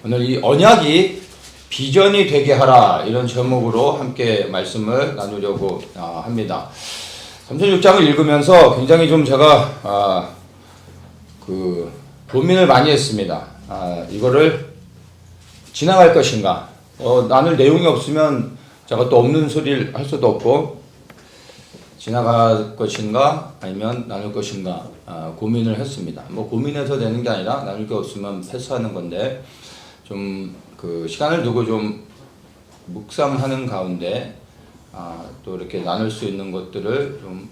오늘 이 언약이 비전이 되게 하라 이런 제목으로 함께 말씀을 나누려고 합니다. 36장을 읽으면서 굉장히 좀 제가 고민을 많이 했습니다. 이거를 지나갈 것인가? 나눌 내용이 없으면 제가 또 없는 소리를 할 수도 없고 지나갈 것인가 아니면 나눌 것인가 고민을 했습니다. 뭐 고민해서 되는 게 아니라 나눌 게 없으면 패스하는 건데 좀 그 시간을 두고 좀 묵상하는 가운데 또 이렇게 나눌 수 있는 것들을 좀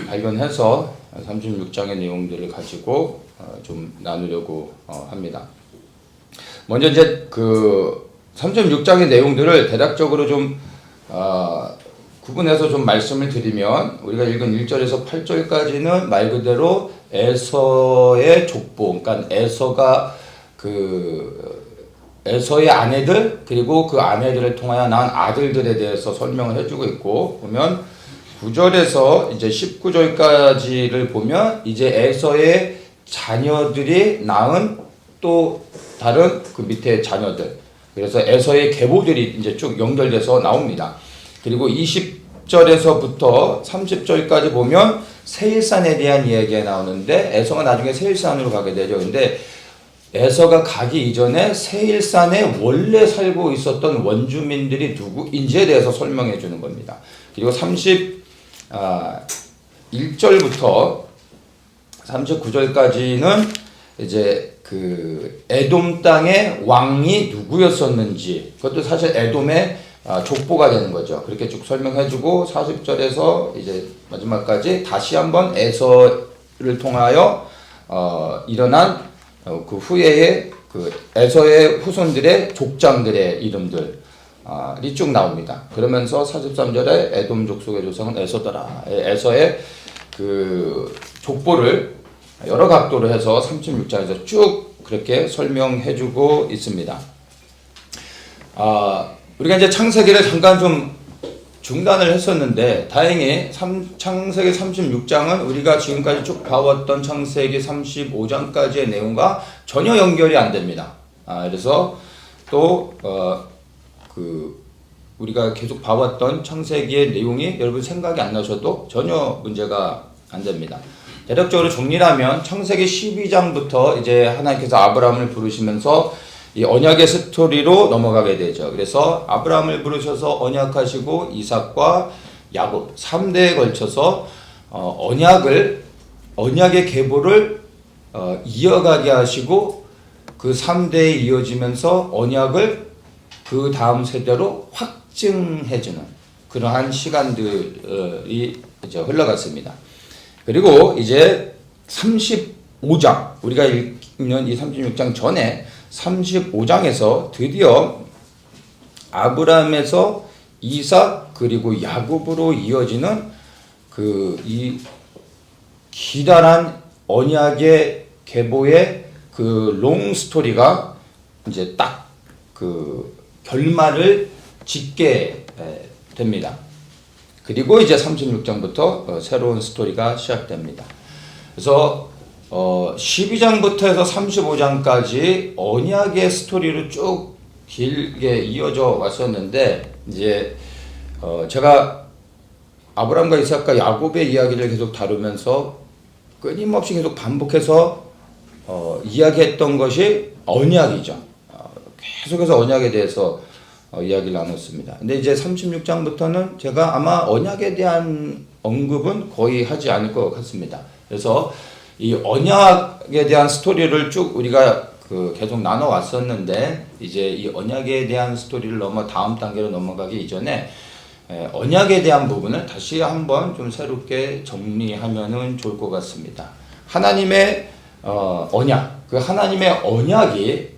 발견해서 36장의 내용들을 가지고 좀 나누려고 합니다. 먼저 이제 그 36장의 내용들을 대략적으로 좀 구분해서 좀 말씀을 드리면 우리가 읽은 1절에서 8절까지는 말 그대로 에서의 족보, 그러니까 에서의 아내들 그리고 그 아내들을 통하여 낳은 아들들에 대해서 설명을 해주고 있고, 보면 9절에서 이제 19절까지를 보면 이제 에서의 자녀들이 낳은 또 다른 그 밑에 자녀들, 그래서 에서의 계보들이 이제 쭉 연결돼서 나옵니다. 그리고 20절에서부터 30절까지 보면 세일산에 대한 이야기가 나오는데 에서가 나중에 세일산으로 가게 되죠. 근데 에서가 가기 이전에 세일산에 원래 살고 있었던 원주민들이 누구인지에 대해서 설명해 주는 겁니다. 그리고 31절부터 39절까지는 이제 그 에돔 땅의 왕이 누구였었는지, 그것도 사실 에돔의 족보가 되는 거죠. 그렇게 쭉 설명해주고 40절에서 이제 마지막까지 다시 한번 에서를 통하여 일어난 그 후에의 그 에서의 후손들의 족장들의 이름들이 쭉 나옵니다. 그러면서 43절에 에돔 족속의 조상은 에서더라. 에서의 그 족보를 여러 각도로 해서 36장에서 쭉 그렇게 설명해주고 있습니다. 우리가 이제 창세기를 잠깐 좀 중단을 했었는데 다행히 창세기 36장은 우리가 지금까지 쭉 봐왔던 창세기 35장까지의 내용과 전혀 연결이 안 됩니다. 그래서 또 우리가 계속 봐왔던 창세기의 내용이 여러분 생각이 안 나셔도 전혀 문제가 안 됩니다. 대략적으로 정리하면 창세기 12장부터 이제 하나님께서 아브라함을 부르시면서 이 언약의 스토리로 넘어가게 되죠. 그래서 아브라함을 부르셔서 언약하시고 이삭과 야곱 3대에 걸쳐서 언약의 계보를 이어가게 하시고 그 3대에 이어지면서 언약을 그 다음 세대로 확증해주는 그러한 시간들이 이제 흘러갔습니다. 그리고 이제 35장, 우리가 읽는 이 36장 전에 35장에서 드디어 아브라함에서 이삭 그리고 야곱으로 이어지는 이 기다란 언약의 계보의 그 롱 스토리가 이제 딱 그 결말을 짓게 됩니다. 그리고 이제 36장부터 새로운 스토리가 시작됩니다. 그래서 12장부터 해서 35장까지 언약의 스토리로 쭉 길게 이어져 왔었는데, 이제 제가 아브라함과 이삭과 야곱의 이야기를 계속 다루면서 끊임없이 계속 반복해서 이야기했던 것이 언약이죠. 계속해서 언약에 대해서 이야기를 나눴습니다. 근데 이제 36장부터는 제가 아마 언약에 대한 언급은 거의 하지 않을 것 같습니다. 그래서 이 언약에 대한 스토리를 쭉 우리가 계속 나눠 왔었는데, 이제 이 언약에 대한 스토리를 넘어 다음 단계로 넘어가기 이전에 언약에 대한 부분을 다시 한번 좀 새롭게 정리하면은 좋을 것 같습니다. 하나님의 언약, 그 하나님의 언약이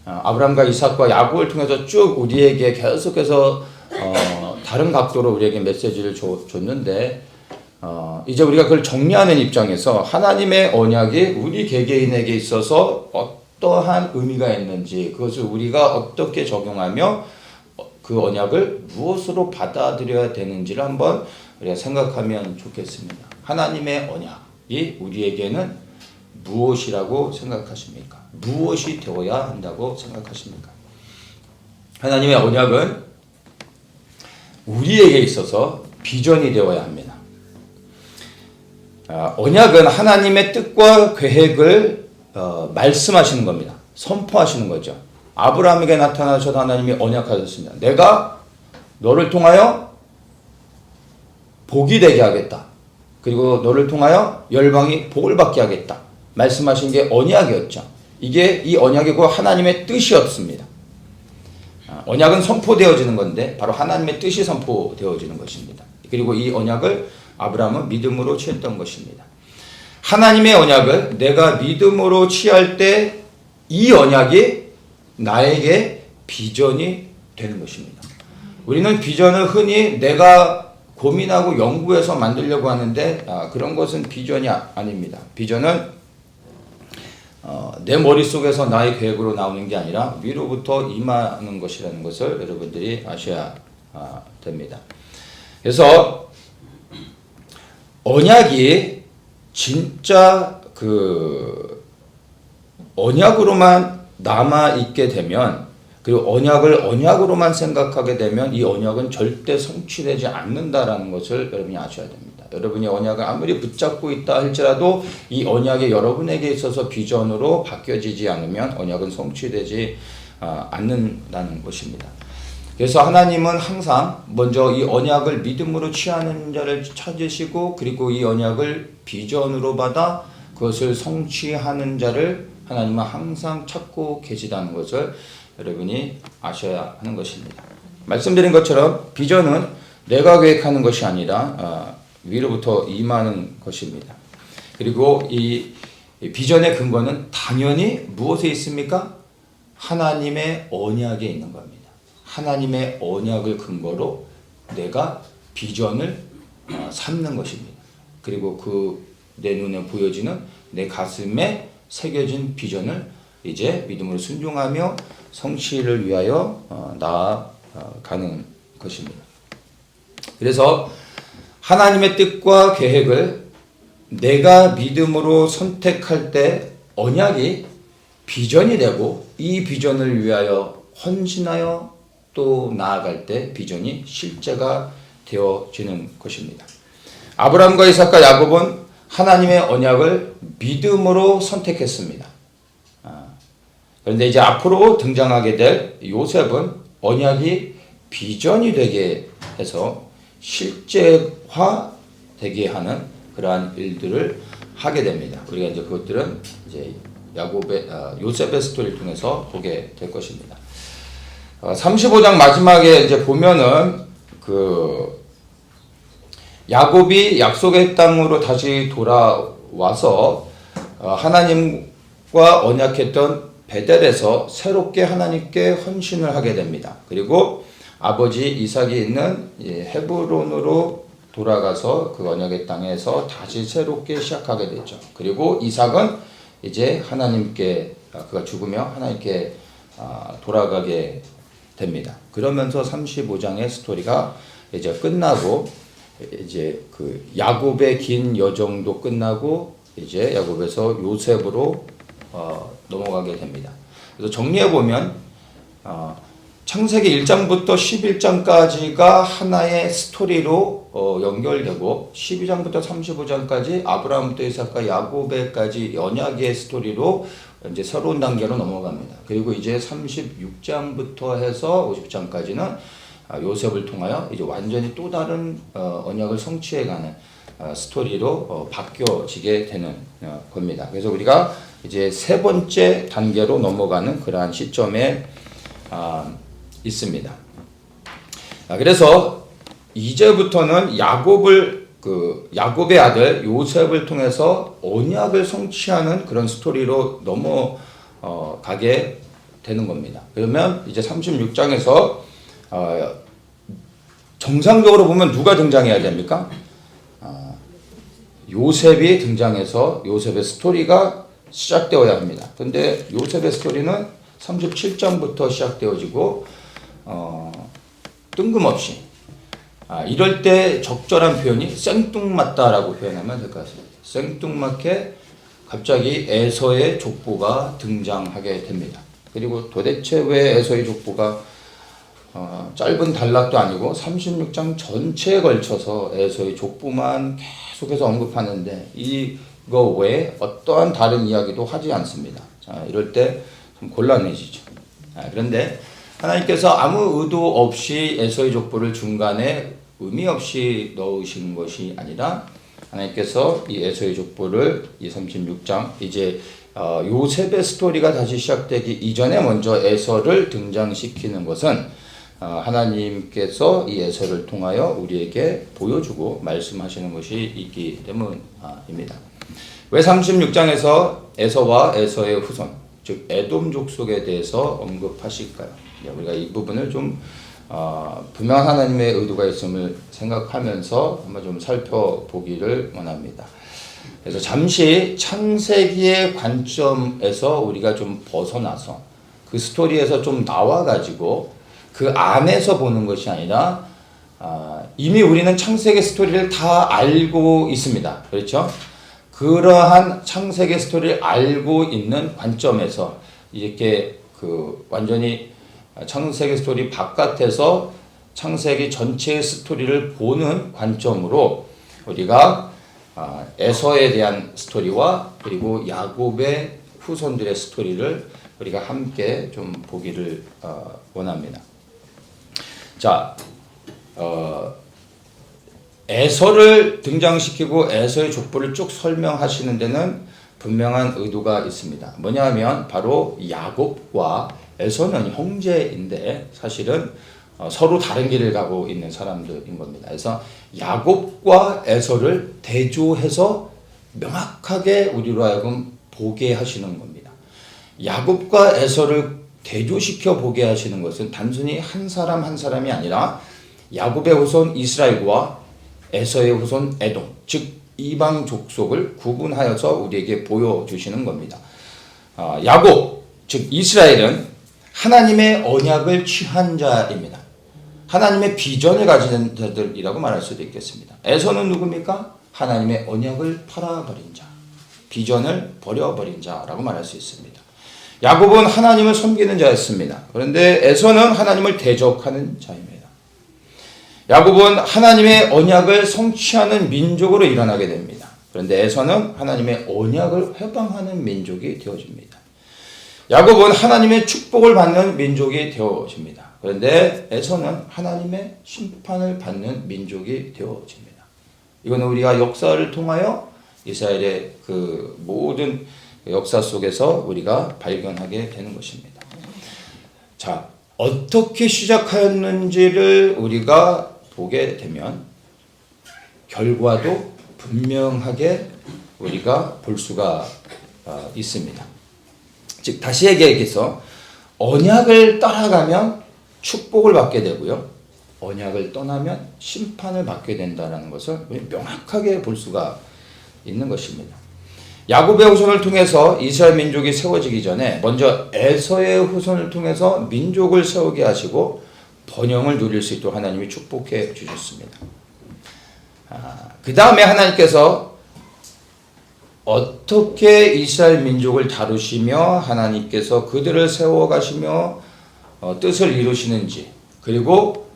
아브라함과 이삭과 야곱을 통해서 쭉 우리에게 계속해서 다른 각도로 우리에게 메시지를 줬는데, 이제 우리가 그걸 정리하는 입장에서 하나님의 언약이 우리 개개인에게 있어서 어떠한 의미가 있는지, 그것을 우리가 어떻게 적용하며 그 언약을 무엇으로 받아들여야 되는지를 한번 우리가 생각하면 좋겠습니다. 하나님의 언약이 우리에게는 무엇이라고 생각하십니까? 무엇이 되어야 한다고 생각하십니까? 하나님의 언약은 우리에게 있어서 비전이 되어야 합니다. 언약은 하나님의 뜻과 계획을 말씀하시는 겁니다. 선포하시는 거죠. 아브라함에게 나타나셔서 하나님이 언약하셨습니다. 내가 너를 통하여 복이 되게 하겠다. 그리고 너를 통하여 열방이 복을 받게 하겠다. 말씀하신 게 언약이었죠. 이게 이 언약이 곧 하나님의 뜻이었습니다. 언약은 선포되어지는 건데 바로 하나님의 뜻이 선포되어지는 것입니다. 그리고 이 언약을 아브라함은 믿음으로 취했던 것입니다. 하나님의 언약을 내가 믿음으로 취할 때 이 언약이 나에게 비전이 되는 것입니다. 우리는 비전을 흔히 내가 고민하고 연구해서 만들려고 하는데 그런 것은 비전이 아닙니다. 비전은 내 머릿속에서 나의 계획으로 나오는 게 아니라 위로부터 임하는 것이라는 것을 여러분들이 아셔야 됩니다. 그래서 언약이 진짜 언약으로만 남아있게 되면, 그리고 언약을 언약으로만 생각하게 되면 이 언약은 절대 성취되지 않는다라는 것을 여러분이 아셔야 됩니다. 여러분이 언약을 아무리 붙잡고 있다 할지라도 이 언약이 여러분에게 있어서 비전으로 바뀌어지지 않으면 언약은 성취되지 않는다는 것입니다. 그래서 하나님은 항상 먼저 이 언약을 믿음으로 취하는 자를 찾으시고, 그리고 이 언약을 비전으로 받아 그것을 성취하는 자를 하나님은 항상 찾고 계시다는 것을 여러분이 아셔야 하는 것입니다. 말씀드린 것처럼 비전은 내가 계획하는 것이 아니라 위로부터 임하는 것입니다. 그리고 이 비전의 근거는 당연히 무엇에 있습니까? 하나님의 언약에 있는 겁니다. 하나님의 언약을 근거로 내가 비전을 삼는 것입니다. 그리고 내 눈에 보여지는 내 가슴에 새겨진 비전을 이제 믿음으로 순종하며 성취를 위하여 나아가는 것입니다. 그래서 하나님의 뜻과 계획을 내가 믿음으로 선택할 때 언약이 비전이 되고, 이 비전을 위하여 헌신하여 또 나아갈 때 비전이 실제가 되어지는 것입니다. 아브라함과 이삭과 야곱은 하나님의 언약을 믿음으로 선택했습니다. 그런데 이제 앞으로 등장하게 될 요셉은 언약이 비전이 되게 해서 실제화 되게 하는 그러한 일들을 하게 됩니다. 우리가 이제 그것들은 이제 요셉의 스토리를 통해서 보게 될 것입니다. 35장 마지막에 이제 보면은 야곱이 약속의 땅으로 다시 돌아와서 하나님과 언약했던 베델에서 새롭게 하나님께 헌신을 하게 됩니다. 그리고 아버지 이삭이 있는 헤브론으로 돌아가서 그 언약의 땅에서 다시 새롭게 시작하게 되죠. 그리고 이삭은 이제 하나님께, 그가 죽으며 하나님께 돌아가게 됩니다. 그러면서 35장의 스토리가 이제 끝나고, 이제 야곱의 긴 여정도 끝나고 이제 야곱에서 요셉으로 넘어가게 됩니다. 그래서 정리해 보면 창세기 1장부터 11장까지가 하나의 스토리로 연결되고, 12장부터 35장까지 아브라함부터 이삭과 야곱에까지 언약의 스토리로 이제 새로운 단계로 넘어갑니다. 그리고 이제 36장부터 해서 50장까지는 요셉을 통하여 이제 완전히 또 다른 언약을 성취해가는 스토리로 바뀌어지게 되는 겁니다. 그래서 우리가 이제 세 번째 단계로 넘어가는 그러한 시점에 있습니다. 그래서 이제부터는 야곱의 아들 요셉을 통해서 언약을 성취하는 그런 스토리로 넘어가게 되는 겁니다. 그러면 이제 36장에서 정상적으로 보면 누가 등장해야 됩니까? 요셉이 등장해서 요셉의 스토리가 시작되어야 합니다. 그런데 요셉의 스토리는 37장부터 시작되어지고 뜬금없이 이럴 때 적절한 표현이 생뚱맞다라고 표현하면 될 것 같습니다. 생뚱맞게 갑자기 에서의 족보가 등장하게 됩니다. 그리고 도대체 왜 에서의 족보가 짧은 단락도 아니고 36장 전체에 걸쳐서 에서의 족보만 계속해서 언급하는데 이거 외에 어떠한 다른 이야기도 하지 않습니다. 자, 이럴 때 좀 곤란해지죠. 그런데 하나님께서 아무 의도 없이 에서의 족보를 중간에 의미 없이 넣으신 것이 아니라 하나님께서 이 에서의 족보를 이 36장 이제 요셉의 스토리가 다시 시작되기 이전에 먼저 에서를 등장시키는 것은 하나님께서 이 에서를 통하여 우리에게 보여주고 말씀하시는 것이 있기 때문입니다. 왜 36장에서 에서와 에서의 후손, 즉 에돔 족속에 대해서 언급하실까요? 우리가 이 부분을 좀 분명한 하나님의 의도가 있음을 생각하면서 한번 좀 살펴보기를 원합니다. 그래서 잠시 창세기의 관점에서 우리가 좀 벗어나서 그 스토리에서 좀 나와가지고 그 안에서 보는 것이 아니라 이미 우리는 창세기 스토리를 다 알고 있습니다. 그렇죠? 그러한 창세기 스토리를 알고 있는 관점에서 이렇게 완전히 창세기 스토리 바깥에서 창세기 전체의 스토리를 보는 관점으로 우리가 에서에 대한 스토리와 그리고 야곱의 후손들의 스토리를 우리가 함께 좀 보기를 원합니다. 자, 에서를 등장시키고 에서의 족보를 쭉 설명하시는 데는 분명한 의도가 있습니다. 뭐냐 하면 바로 야곱과 에서는 형제인데 사실은 서로 다른 길을 가고 있는 사람들인 겁니다. 그래서 야곱과 에서를 대조해서 명확하게 우리로 하여금 보게 하시는 겁니다. 야곱과 에서를 대조시켜 보게 하시는 것은 단순히 한 사람 한 사람이 아니라 야곱의 후손 이스라엘과 에서의 후손 에돔, 즉 이방 족속을 구분하여서 우리에게 보여주시는 겁니다. 야곱, 즉 이스라엘은 하나님의 언약을 취한 자입니다. 하나님의 비전을 가진 자들이라고 말할 수도 있겠습니다. 에서는 누굽니까? 하나님의 언약을 팔아버린 자, 비전을 버려버린 자라고 말할 수 있습니다. 야곱은 하나님을 섬기는 자였습니다. 그런데 에서는 하나님을 대적하는 자입니다. 야곱은 하나님의 언약을 성취하는 민족으로 일어나게 됩니다. 그런데 에서는 하나님의 언약을 회방하는 민족이 되어집니다. 야곱은 하나님의 축복을 받는 민족이 되어집니다. 그런데 에서는 하나님의 심판을 받는 민족이 되어집니다. 이거는 우리가 역사를 통하여 이스라엘의 그 모든 역사 속에서 우리가 발견하게 되는 것입니다. 자, 어떻게 시작하였는지를 우리가 보게 되면 결과도 분명하게 우리가 볼 수가 있습니다. 즉 다시 얘기해서 언약을 따라가면 축복을 받게 되고요. 언약을 떠나면 심판을 받게 된다는 것을 명확하게 볼 수가 있는 것입니다. 야곱의 후손을 통해서 이스라엘 민족이 세워지기 전에 먼저 에서의 후손을 통해서 민족을 세우게 하시고 번영을 누릴 수 있도록 하나님이 축복해 주셨습니다. 그 다음에 하나님께서 어떻게 이스라엘 민족을 다루시며 하나님께서 그들을 세워가시며 뜻을 이루시는지, 그리고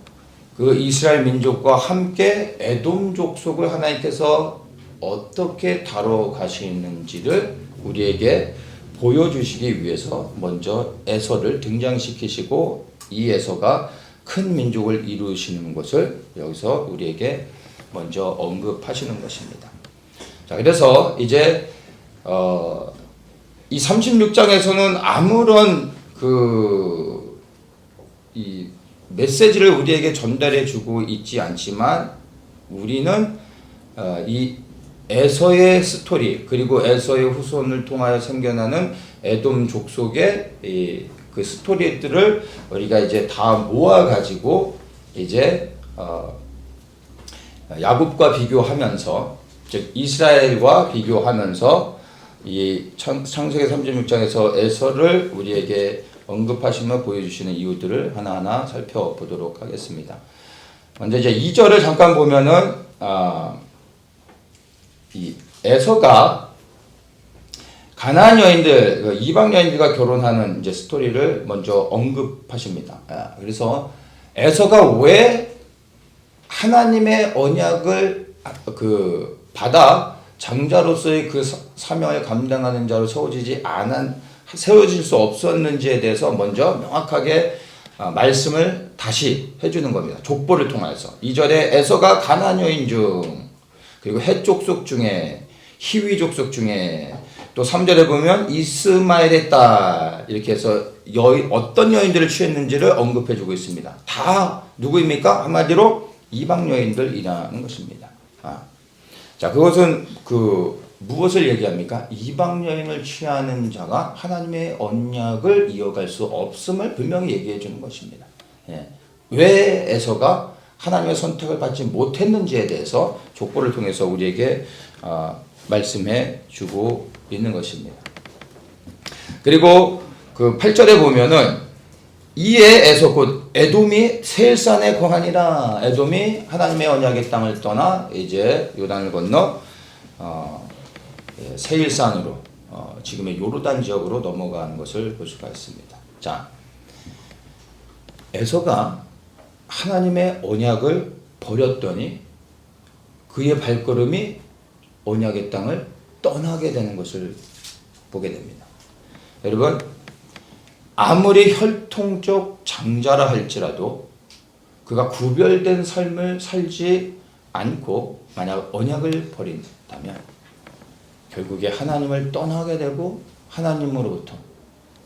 그 이스라엘 민족과 함께 에돔 족속을 하나님께서 어떻게 다뤄가시는지를 우리에게 보여주시기 위해서 먼저 에서를 등장시키시고 이 에서가 큰 민족을 이루시는 것을 여기서 우리에게 먼저 언급하시는 것입니다. 자, 그래서 이제 이 36장에서는 아무런 이 메시지를 우리에게 전달해 주고 있지 않지만 우리는 이 에서의 스토리, 그리고 에서의 후손을 통하여 생겨나는 에돔 족속의 그 스토리들을 우리가 이제 다 모아가지고 이제 야곱과 비교하면서, 즉 이스라엘과 비교하면서 이 창세기 36장에서 에서를 우리에게 언급하시며 보여주시는 이유들을 하나하나 살펴보도록 하겠습니다. 먼저 이제 2절을 잠깐 보면은 이 에서가 가나안 여인들, 이방 여인들과 결혼하는 이제 스토리를 먼저 언급하십니다. 그래서 에서가 왜 하나님의 언약을 받아 장자로서의 그 사명을 감당하는 자로 세워질 수 없었는지에 대해서 먼저 명확하게 말씀을 다시 해주는 겁니다. 족보를 통해서 2절에 에서가 가나안 여인 중, 그리고 헷 족속 중에, 히위 족속 중에, 또 3절에 보면 이스마엘의 딸, 이렇게 해서 어떤 여인들을 취했는지를 언급해주고 있습니다. 다 누구입니까? 한마디로 이방 여인들이라는 것입니다. 자, 그것은 무엇을 얘기합니까? 이방 여인을 취하는 자가 하나님의 언약을 이어갈 수 없음을 분명히 얘기해 주는 것입니다. 왜 에서가 하나님의 선택을 받지 못했는지에 대해서 족보를 통해서 우리에게 말씀해 주고 있는 것입니다. 그리고 8절에 보면은 이에 에서 곧 에돔이 세일산에 거하니라. 에돔이 하나님의 언약의 땅을 떠나 이제 요단을 건너 세일산으로 지금의 요르단 지역으로 넘어가는 것을 볼 수가 있습니다. 자, 에서가 하나님의 언약을 버렸더니 그의 발걸음이 언약의 땅을 떠나게 되는 것을 보게 됩니다. 여러분, 아무리 혈통적 장자라 할지라도 그가 구별된 삶을 살지 않고 만약 언약을 버린다면 결국에 하나님을 떠나게 되고 하나님으로부터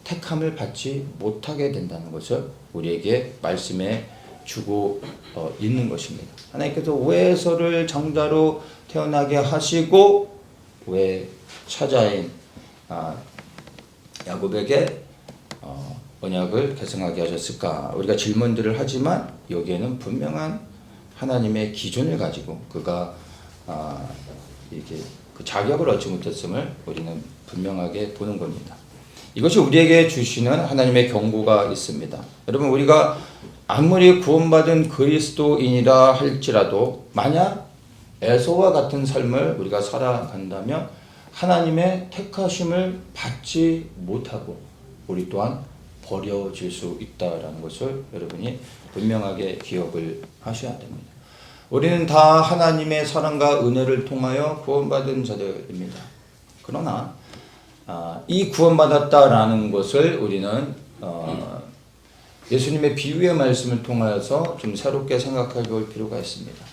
택함을 받지 못하게 된다는 것을 우리에게 말씀해 주고 있는 것입니다. 하나님께서 왜 에서를 장자로 태어나게 하시고 왜 차자인 야곱에게 언약을 계승하게 하셨을까? 우리가 질문들을 하지만 여기에는 분명한 하나님의 기준을 가지고 그가 이렇게 그 자격을 얻지 못했음을 우리는 분명하게 보는 겁니다. 이것이 우리에게 주시는 하나님의 경고가 있습니다. 여러분, 우리가 아무리 구원받은 그리스도인이라 할지라도 만약 에서와 같은 삶을 우리가 살아간다면 하나님의 택하심을 받지 못하고 우리 또한 버려질 수 있다라는 것을 여러분이 분명하게 기억을 하셔야 됩니다. 우리는 다 하나님의 사랑과 은혜를 통하여 구원받은 자들입니다. 그러나 이 구원받았다라는 것을 우리는 예수님의 비유의 말씀을 통하여서 좀 새롭게 생각해 볼 필요가 있습니다.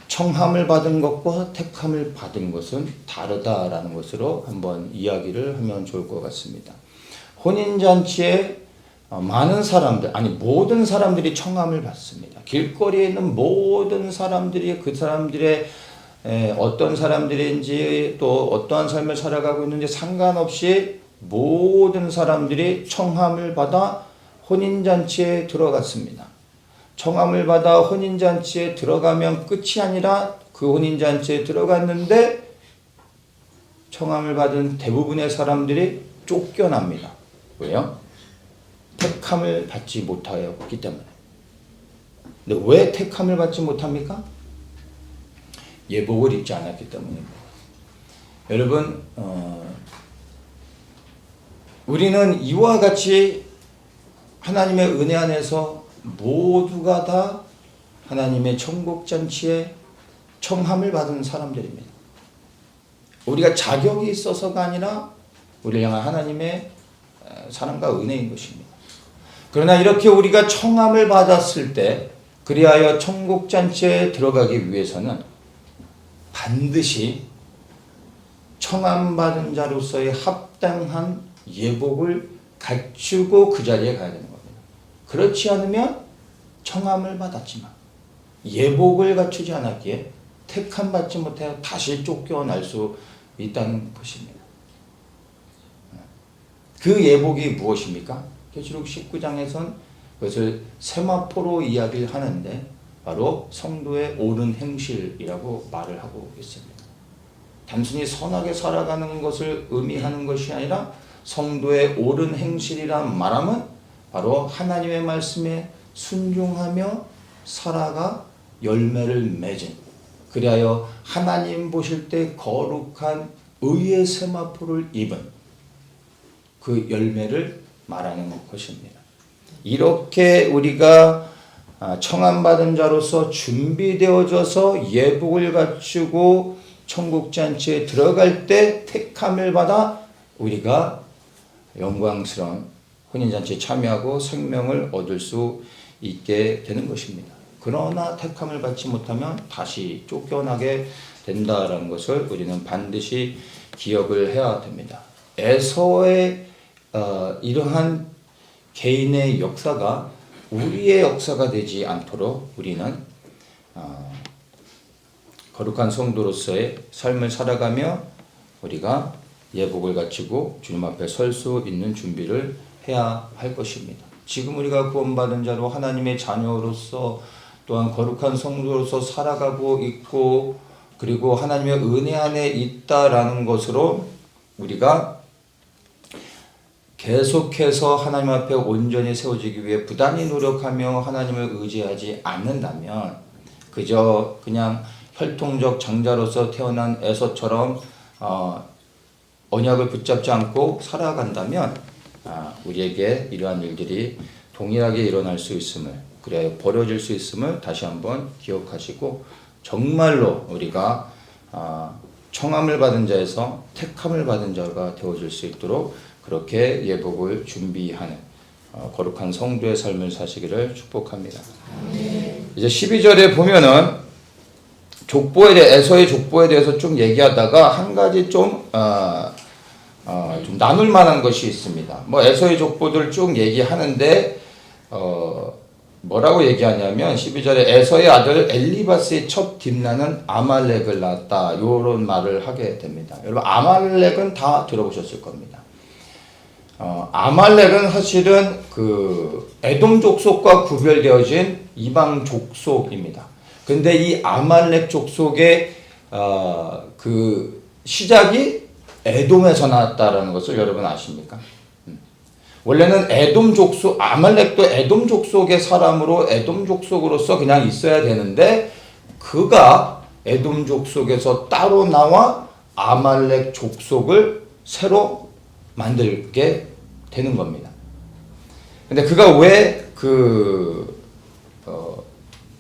청함을 받은 것과 택함을 받은 것은 다르다라는 것으로 한번 이야기를 하면 좋을 것 같습니다. 혼인잔치에 많은 사람들, 모든 사람들이 청함을 받습니다. 길거리에 있는 모든 사람들이 그 사람들의 어떤 사람들인지 또 어떠한 삶을 살아가고 있는지 상관없이 모든 사람들이 청함을 받아 혼인잔치에 들어갔습니다. 청함을 받아 혼인잔치에 들어가면 끝이 아니라 그 혼인잔치에 들어갔는데 청함을 받은 대부분의 사람들이 쫓겨납니다. 왜요? 택함을 받지 못하였기 때문에. 근데 왜 택함을 받지 못합니까? 예복을 입지 않았기 때문입니다. 여러분, 우리는 이와 같이 하나님의 은혜 안에서 모두가 다 하나님의 천국잔치에 청함을 받은 사람들입니다. 우리가 자격이 있어서가 아니라 우리를 향한 하나님의 사랑과 은혜인 것입니다. 그러나 이렇게 우리가 청함을 받았을 때 그리하여 천국잔치에 들어가기 위해서는 반드시 청함받은 자로서의 합당한 예복을 갖추고 그 자리에 가야 되는 겁니다. 그렇지 않으면 청함을 받았지만 예복을 갖추지 않았기에 택함 받지 못하여 다시 쫓겨날 수 있다는 것입니다. 그 예복이 무엇입니까? 계시록 19장에선 그것을 세마포로 이야기를 하는데 바로 성도의 옳은 행실이라고 말을 하고 있습니다. 단순히 선하게 살아가는 것을 의미하는 것이 아니라 성도의 옳은 행실이란 말하면 바로 하나님의 말씀에 순종하며 살아가 열매를 맺은, 그리하여 하나님 보실 때 거룩한 의의 세마포를 입은 그 열매를 말하는 것입니다. 이렇게 우리가 청함받은 자로서 준비되어져서 예복을 갖추고 천국잔치에 들어갈 때 택함을 받아 우리가 영광스러운 혼인잔치에 참여하고 생명을 얻을 수 있게 되는 것입니다. 그러나 택함을 받지 못하면 다시 쫓겨나게 된다라는 것을 우리는 반드시 기억을 해야 됩니다. 에서의 이러한 개인의 역사가 우리의 역사가 되지 않도록 우리는 거룩한 성도로서의 삶을 살아가며 우리가 예복을 갖추고 주님 앞에 설 수 있는 준비를 해야 할 것입니다. 지금 우리가 구원받은 자로 하나님의 자녀로서 또한 거룩한 성도로서 살아가고 있고 그리고 하나님의 은혜 안에 있다라는 것으로 우리가 계속해서 하나님 앞에 온전히 세워지기 위해 부단히 노력하며 하나님을 의지하지 않는다면 그저 그냥 혈통적 장자로서 태어난 에서처럼 언약을 붙잡지 않고 살아간다면 우리에게 이러한 일들이 동일하게 일어날 수 있음을 그래 벌어질 수 있음을 다시 한번 기억하시고 정말로 우리가 청함을 받은 자에서 택함을 받은 자가 되어질 수 있도록 그렇게 예복을 준비하는 거룩한 성도의 삶을 사시기를 축복합니다. 이제 12절에 보면은 족보에 대해 에서의 족보에 대해서 좀 얘기하다가 한 가지 좀 나눌 만한 것이 있습니다. 뭐 에서의 족보들 쭉 얘기하는데 뭐라고 얘기하냐면 12절에 에서의 아들 엘리바스의 첫 딥나는 아말렉을 낳았다. 이런 말을 하게 됩니다. 여러분 아말렉은 다 들어보셨을 겁니다. 아말렉은 사실은 그 에돔 족속과 구별되어진 이방 족속입니다. 근데 이 아말렉 족속의 그 시작이 에돔에서 나왔다라는 것을 여러분 아십니까? 원래는 에돔 족속, 아말렉도 에돔 족속의 사람으로 에돔 족속으로서 그냥 있어야 되는데 그가 에돔 족속에서 따로 나와 아말렉 족속을 새로 만들게 되는 겁니다. 근데 그가 왜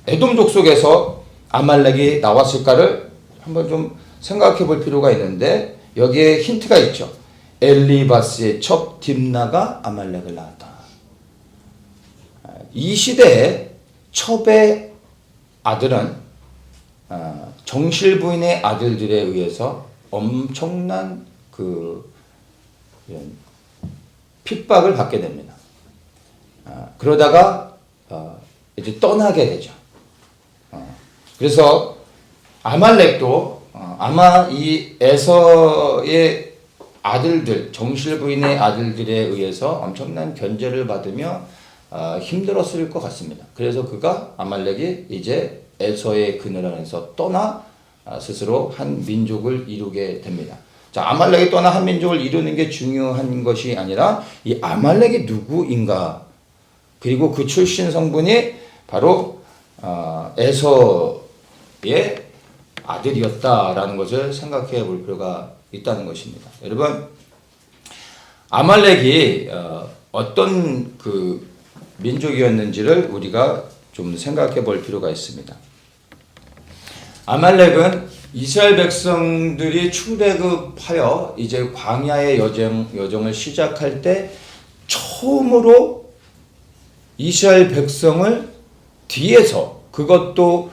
에돔 족속에서 아말렉이 나왔을까를 한번 좀 생각해 볼 필요가 있는데 여기에 힌트가 있죠. 엘리바스의 첩 딥나가 아말렉을 낳았다. 이 시대에 첩의 아들은 정실 부인의 아들들에 의해서 엄청난 핍박을 받게 됩니다. 그러다가 이제 떠나게 되죠. 그래서 아말렉도 아마 이 에서의 아들들, 정실 부인의 아들들에 의해서 엄청난 견제를 받으며 힘들었을 것 같습니다. 그래서 그가 아말렉이 이제 에서의 그늘 안에서 떠나 스스로 한 민족을 이루게 됩니다. 자, 아말렉이 떠나 한 민족을 이루는 게 중요한 것이 아니라 이 아말렉이 누구인가 그리고 그 출신 성분이 바로 에서의 아들이었다라는 것을 생각해 볼 필요가 있다는 것입니다. 여러분, 아말렉이 어떤 그 민족이었는지를 우리가 좀 생각해 볼 필요가 있습니다. 아말렉은 이스라엘 백성들이 출애굽하여 이제 광야의 여정을 시작할 때 처음으로 이스라엘 백성을 뒤에서 그것도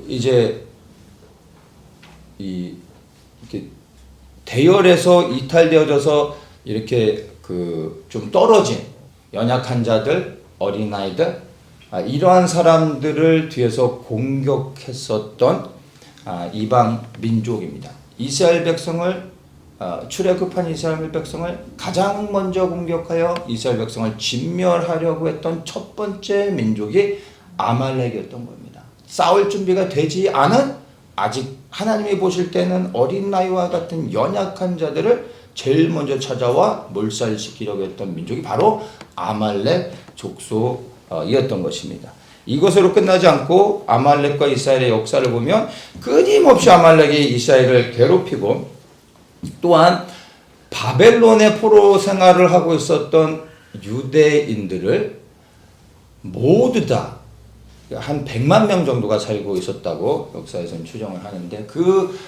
이제 이렇게 대열에서 이탈되어져서 이렇게 좀 떨어진 연약한 자들, 어린아이들 이러한 사람들을 뒤에서 공격했었던 이방 민족입니다. 이스라엘 백성을 출애굽한 이스라엘 백성을 가장 먼저 공격하여 이스라엘 백성을 진멸하려고 했던 첫 번째 민족이 아말렉이었던 겁니다. 싸울 준비가 되지 않은 아직 하나님이 보실 때는 어린 나이와 같은 연약한 자들을 제일 먼저 찾아와 몰살시키려고 했던 민족이 바로 아말렉 족속이었던 것입니다. 이것으로 끝나지 않고 아말렉과 이스라엘의 역사를 보면 끊임없이 아말렉이 이스라엘을 괴롭히고 또한 바벨론의 포로 생활을 하고 있었던 유대인들을 모두 다 한 100만 명 정도가 살고 있었다고 역사에서는 추정을 하는데, 그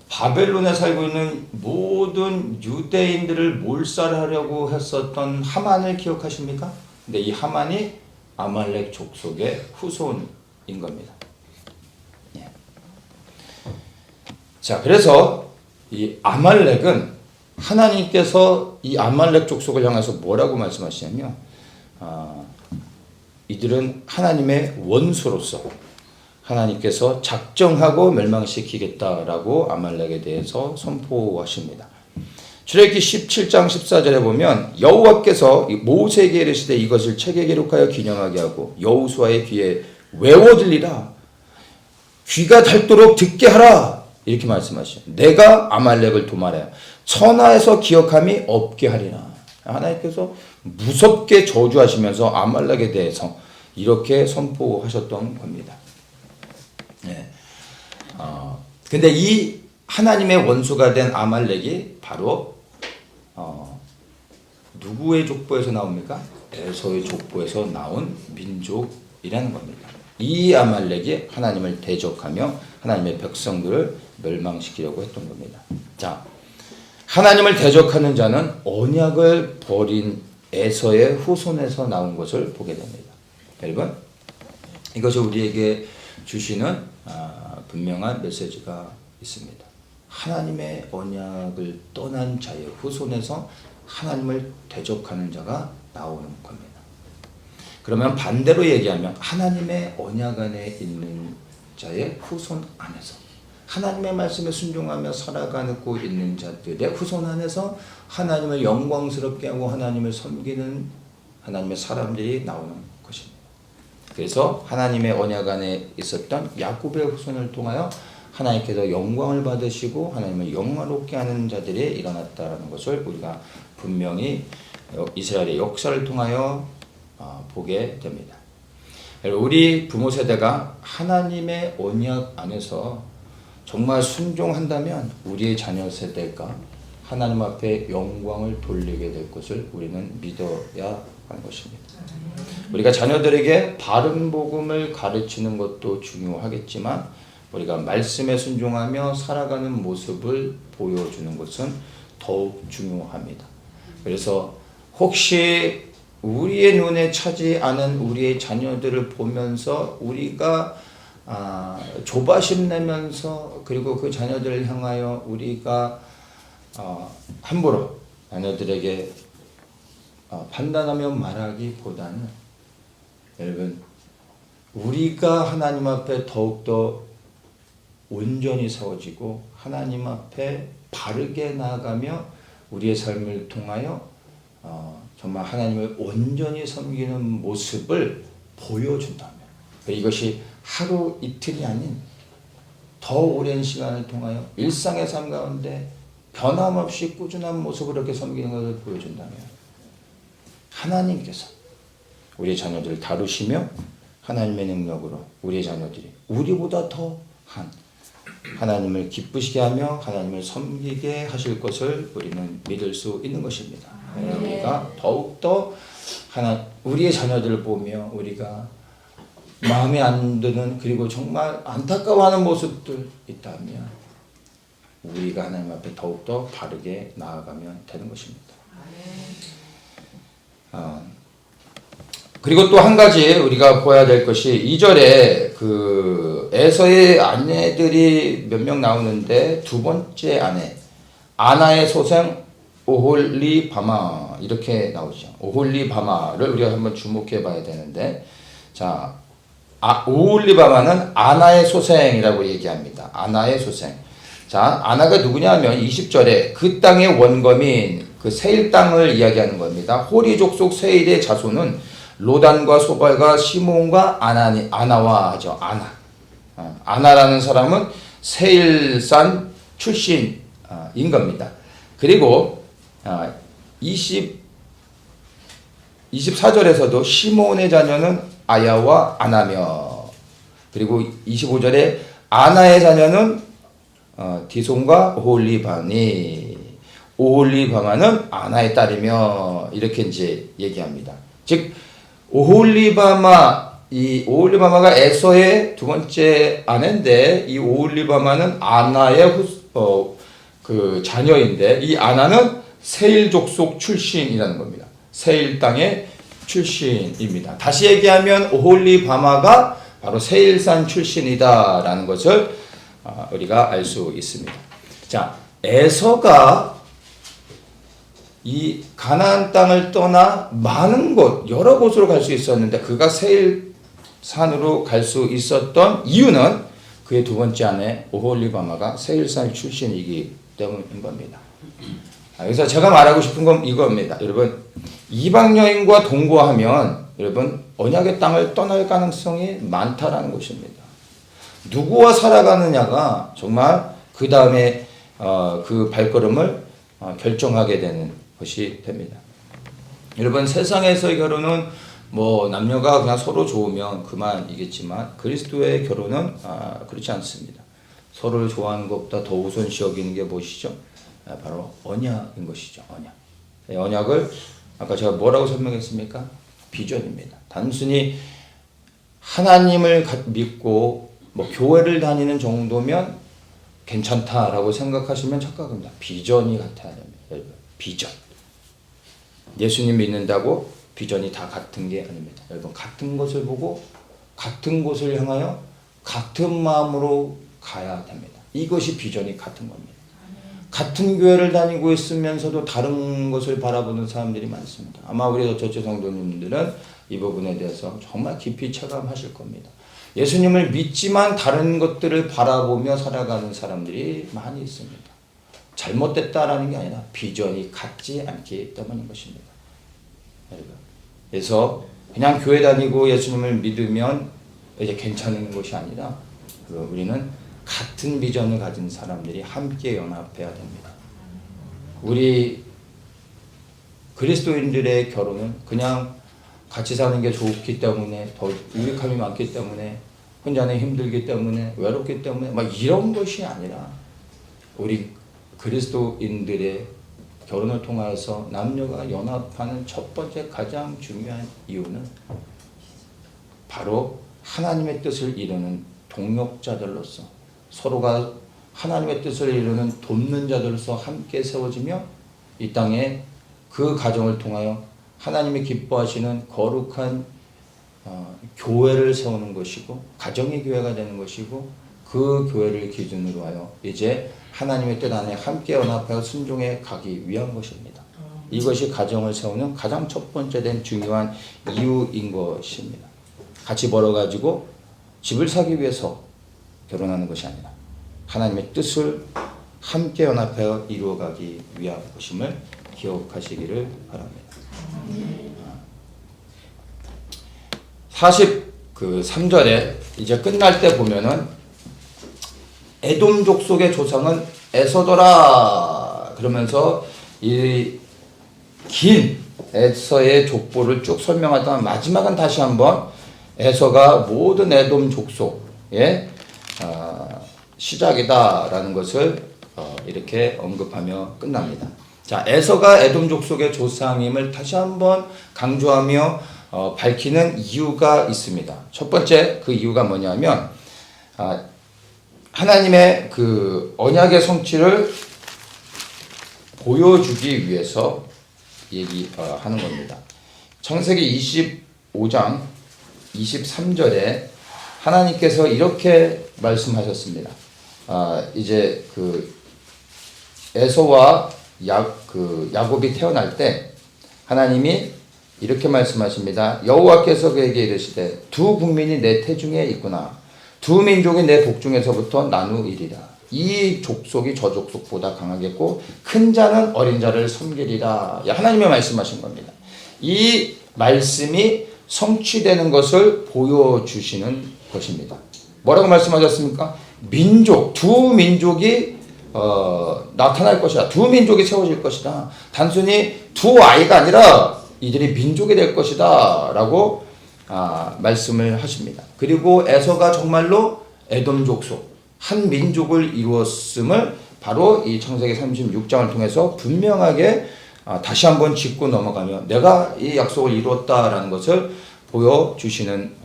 바벨론에 살고 있는 모든 유대인들을 몰살하려고 했었던 하만을 기억하십니까? 근데 이 하만이 아말렉 족속의 후손인 겁니다. 예. 자, 그래서 이 아말렉은 하나님께서 이 아말렉 족속을 향해서 뭐라고 말씀하시냐면, 이들은 하나님의 원수로서 하나님께서 작정하고 멸망시키겠다라고 아말렉에 대해서 선포하십니다. 출애굽기 17장 14절에 보면 여호와께서 모세에게 이르시되 이것을 책에 기록하여 기념하게 하고 여호수아의 귀에 외워 들리라. 귀가 닳도록 듣게 하라. 이렇게 말씀하시죠. 내가 아말렉을 도말하여 천하에서 기억함이 없게 하리라. 하나님께서 무섭게 저주하시면서 아말렉에 대해서 이렇게 선포하셨던 겁니다. 네. 근데 이 하나님의 원수가 된 아말렉이 바로 누구의 족보에서 나옵니까? 에서의 족보에서 나온 민족이라는 겁니다. 이 아말렉이 하나님을 대적하며 하나님의 백성들을 멸망시키려고 했던 겁니다. 자, 하나님을 대적하는 자는 언약을 버린 에서의 후손에서 나온 것을 보게 됩니다. 여러분, 이것이 우리에게 주시는 분명한 메시지가 있습니다. 하나님의 언약을 떠난 자의 후손에서 하나님을 대적하는 자가 나오는 겁니다. 그러면 반대로 얘기하면 하나님의 언약 안에 있는 자의 후손 안에서 하나님의 말씀에 순종하며 살아가고 있는 자들의 후손 안에서 하나님을 영광스럽게 하고 하나님을 섬기는 하나님의 사람들이 나오는 것입니다. 그래서 하나님의 언약 안에 있었던 야곱의 후손을 통하여 하나님께서 영광을 받으시고 하나님을 영화롭게 하는 자들이 일어났다는 것을 우리가 분명히 이스라엘의 역사를 통하여 보게 됩니다. 우리 부모 세대가 하나님의 언약 안에서 정말 순종한다면 우리의 자녀 세대가 하나님 앞에 영광을 돌리게 될 것을 우리는 믿어야 하는 것입니다. 우리가 자녀들에게 바른 복음을 가르치는 것도 중요하겠지만 우리가 말씀에 순종하며 살아가는 모습을 보여주는 것은 더욱 중요합니다. 그래서 혹시 우리의 눈에 차지 않은 우리의 자녀들을 보면서 우리가 조바심 내면서 그리고 그 자녀들을 향하여 우리가 함부로 자녀들에게 판단하며 말하기보다는 여러분, 우리가 하나님 앞에 더욱더 온전히 세워지고 하나님 앞에 바르게 나아가며 우리의 삶을 통하여 정말 하나님을 온전히 섬기는 모습을 보여준다면, 이것이 하루 이틀이 아닌 더 오랜 시간을 통하여 일상의 삶 가운데 변함없이 꾸준한 모습으로 이렇게 섬기는 것을 보여준다면 하나님께서 우리의 자녀들을 다루시며 하나님의 능력으로 우리의 자녀들이 우리보다 더한 하나님을 기쁘시게 하며 하나님을 섬기게 하실 것을 우리는 믿을 수 있는 것입니다. 우리가 더욱더 우리의 자녀들을 보며 우리가 마음에 안 드는 그리고 정말 안타까워하는 모습들 있다면 우리가 하나님 앞에 더욱더 바르게 나아가면 되는 것입니다. 그리고 또 한 가지 우리가 보아야 될 것이 2절에 그 에서의 아내들이 몇 명 나오는데 두 번째 아내 아나의 소생 오홀리바마 이렇게 나오죠. 오홀리바마를 우리가 한번 주목해 봐야 되는데, 자, 오홀리바마는 아나의 소생이라고 얘기합니다. 아나의 소생. 자, 아나가 누구냐면 20절에 그 땅의 원검인 그 세일 땅을 이야기하는 겁니다. 호리 족속 세일의 자손은 로단과 소발과 시므온과 아나와 하죠. 아나라는 사람은 세일산 출신인 겁니다. 그리고 24절에서도 시므온의 자녀는 아야와 아나며, 그리고 25절에 아나의 자녀는 디손과 오홀리바니. 오홀리바마는 아나의 딸이며 이렇게 이제 얘기합니다. 즉 이 오홀리바마가 에서의 두 번째 아내인데 이 오홀리바마는 아나의 그 자녀인데 이 아나는 세일 족속 출신이라는 겁니다. 세일 땅의 출신입니다. 다시 얘기하면 오홀리바마가 바로 세일산 출신이다라는 것을 우리가 알 수 있습니다. 자, 에서가 이 가나안 땅을 떠나 많은 곳, 여러 곳으로 갈 수 있었는데 그가 세일산으로 갈 수 있었던 이유는 그의 두 번째 아내 오홀리바마가 세일산 출신이기 때문인 겁니다. 그래서 제가 말하고 싶은 건 이겁니다. 여러분, 이방 여인과 동거하면 여러분 언약의 땅을 떠날 가능성이 많다라는 것입니다. 누구와 살아가느냐가 정말 그 다음에 그 발걸음을 결정하게 되는 것이 됩니다. 여러분, 세상에서의 결혼은 뭐 남녀가 그냥 서로 좋으면 그만이겠지만 그리스도의 결혼은 그렇지 않습니다. 서로를 좋아하는 것보다 더 우선시 여기는 게 무엇이죠? 바로 언약인 것이죠. 언약. 언약을 아까 제가 뭐라고 설명했습니까? 비전입니다. 단순히 하나님을 믿고 뭐 교회를 다니는 정도면 괜찮다라고 생각하시면 착각입니다. 비전이 같아야 됩니다. 여러분, 비전. 예수님 믿는다고 비전이 다 같은 게 아닙니다. 여러분, 같은 것을 보고 같은 곳을 향하여 같은 마음으로 가야 됩니다. 이것이 비전이 같은 겁니다. 같은 교회를 다니고 있으면서도 다른 것을 바라보는 사람들이 많습니다. 아마 우리 어쩌지 성도님들은 이 부분에 대해서 정말 깊이 체감하실 겁니다. 예수님을 믿지만 다른 것들을 바라보며 살아가는 사람들이 많이 있습니다. 잘못됐다라는 게 아니라 비전이 같지 않기 때문인 것입니다. 그래서 그냥 교회 다니고 예수님을 믿으면 이제 괜찮은 것이 아니라 우리는 같은 비전을 가진 사람들이 함께 연합해야 됩니다. 우리 그리스도인들의 결혼은 그냥 같이 사는 게 좋기 때문에 더 유익함이 많기 때문에 혼자는 힘들기 때문에 외롭기 때문에 막 이런 것이 아니라 우리 그리스도인들의 결혼을 통하여서 남녀가 연합하는 첫 번째 가장 중요한 이유는 바로 하나님의 뜻을 이루는 동역자들로서 서로가 하나님의 뜻을 이루는 돕는 자들로서 함께 세워지며 이 땅에 그 가정을 통하여 하나님이 기뻐하시는 거룩한 교회를 세우는 것이고 가정의 교회가 되는 것이고 그 교회를 기준으로 하여 이제 하나님의 뜻 안에 함께 연합하여 순종해 가기 위한 것입니다. 이것이 가정을 세우는 가장 첫 번째 된 중요한 이유인 것입니다. 같이 벌어가지고 집을 사기 위해서 결혼하는 것이 아니라 하나님의 뜻을 함께 연합하여 이루어가기 위한 것임을 기억하시기를 바랍니다. 43절에 이제 끝날 때 보면은 에돔 족속의 조상은 에서더라 그러면서 이 긴 에서의 족보를 쭉 설명하다가 마지막은 다시 한번 에서가 모든 에돔 족속의 시작이다라는 것을 이렇게 언급하며 끝납니다. 자, 에서가 에돔 족속의 조상임을 다시 한번 강조하며 밝히는 이유가 있습니다. 첫 번째 그 이유가 뭐냐면 하나님의 그 언약의 성취를 보여주기 위해서 얘기하는 겁니다. 창세기 25장 23절에 하나님께서 이렇게 말씀하셨습니다. 이제 그 에서와 야곱이 태어날 때 하나님이 이렇게 말씀하십니다. 여호와께서 그에게 이르시되 두 국민이 내 태중에 있구나. 두 민족이 내 복중에서부터 나누이리라. 이 족속이 저 족속보다 강하겠고 큰 자는 어린 자를 섬기리라. 하나님이 말씀하신 겁니다. 이 말씀이 성취되는 것을 보여주시는 것입니다. 뭐라고 말씀하셨습니까? 두 민족이 나타날 것이다. 두 민족이 세워질 것이다. 단순히 두 아이가 아니라 이들이 민족이 될 것이다 라고 말씀을 하십니다. 그리고 에서가 정말로 에돔 족속 한 민족을 이루었음을 바로 이 창세기 36장을 통해서 분명하게 다시 한번 짚고 넘어가며 내가 이 약속을 이루었다라는 것을 보여주시는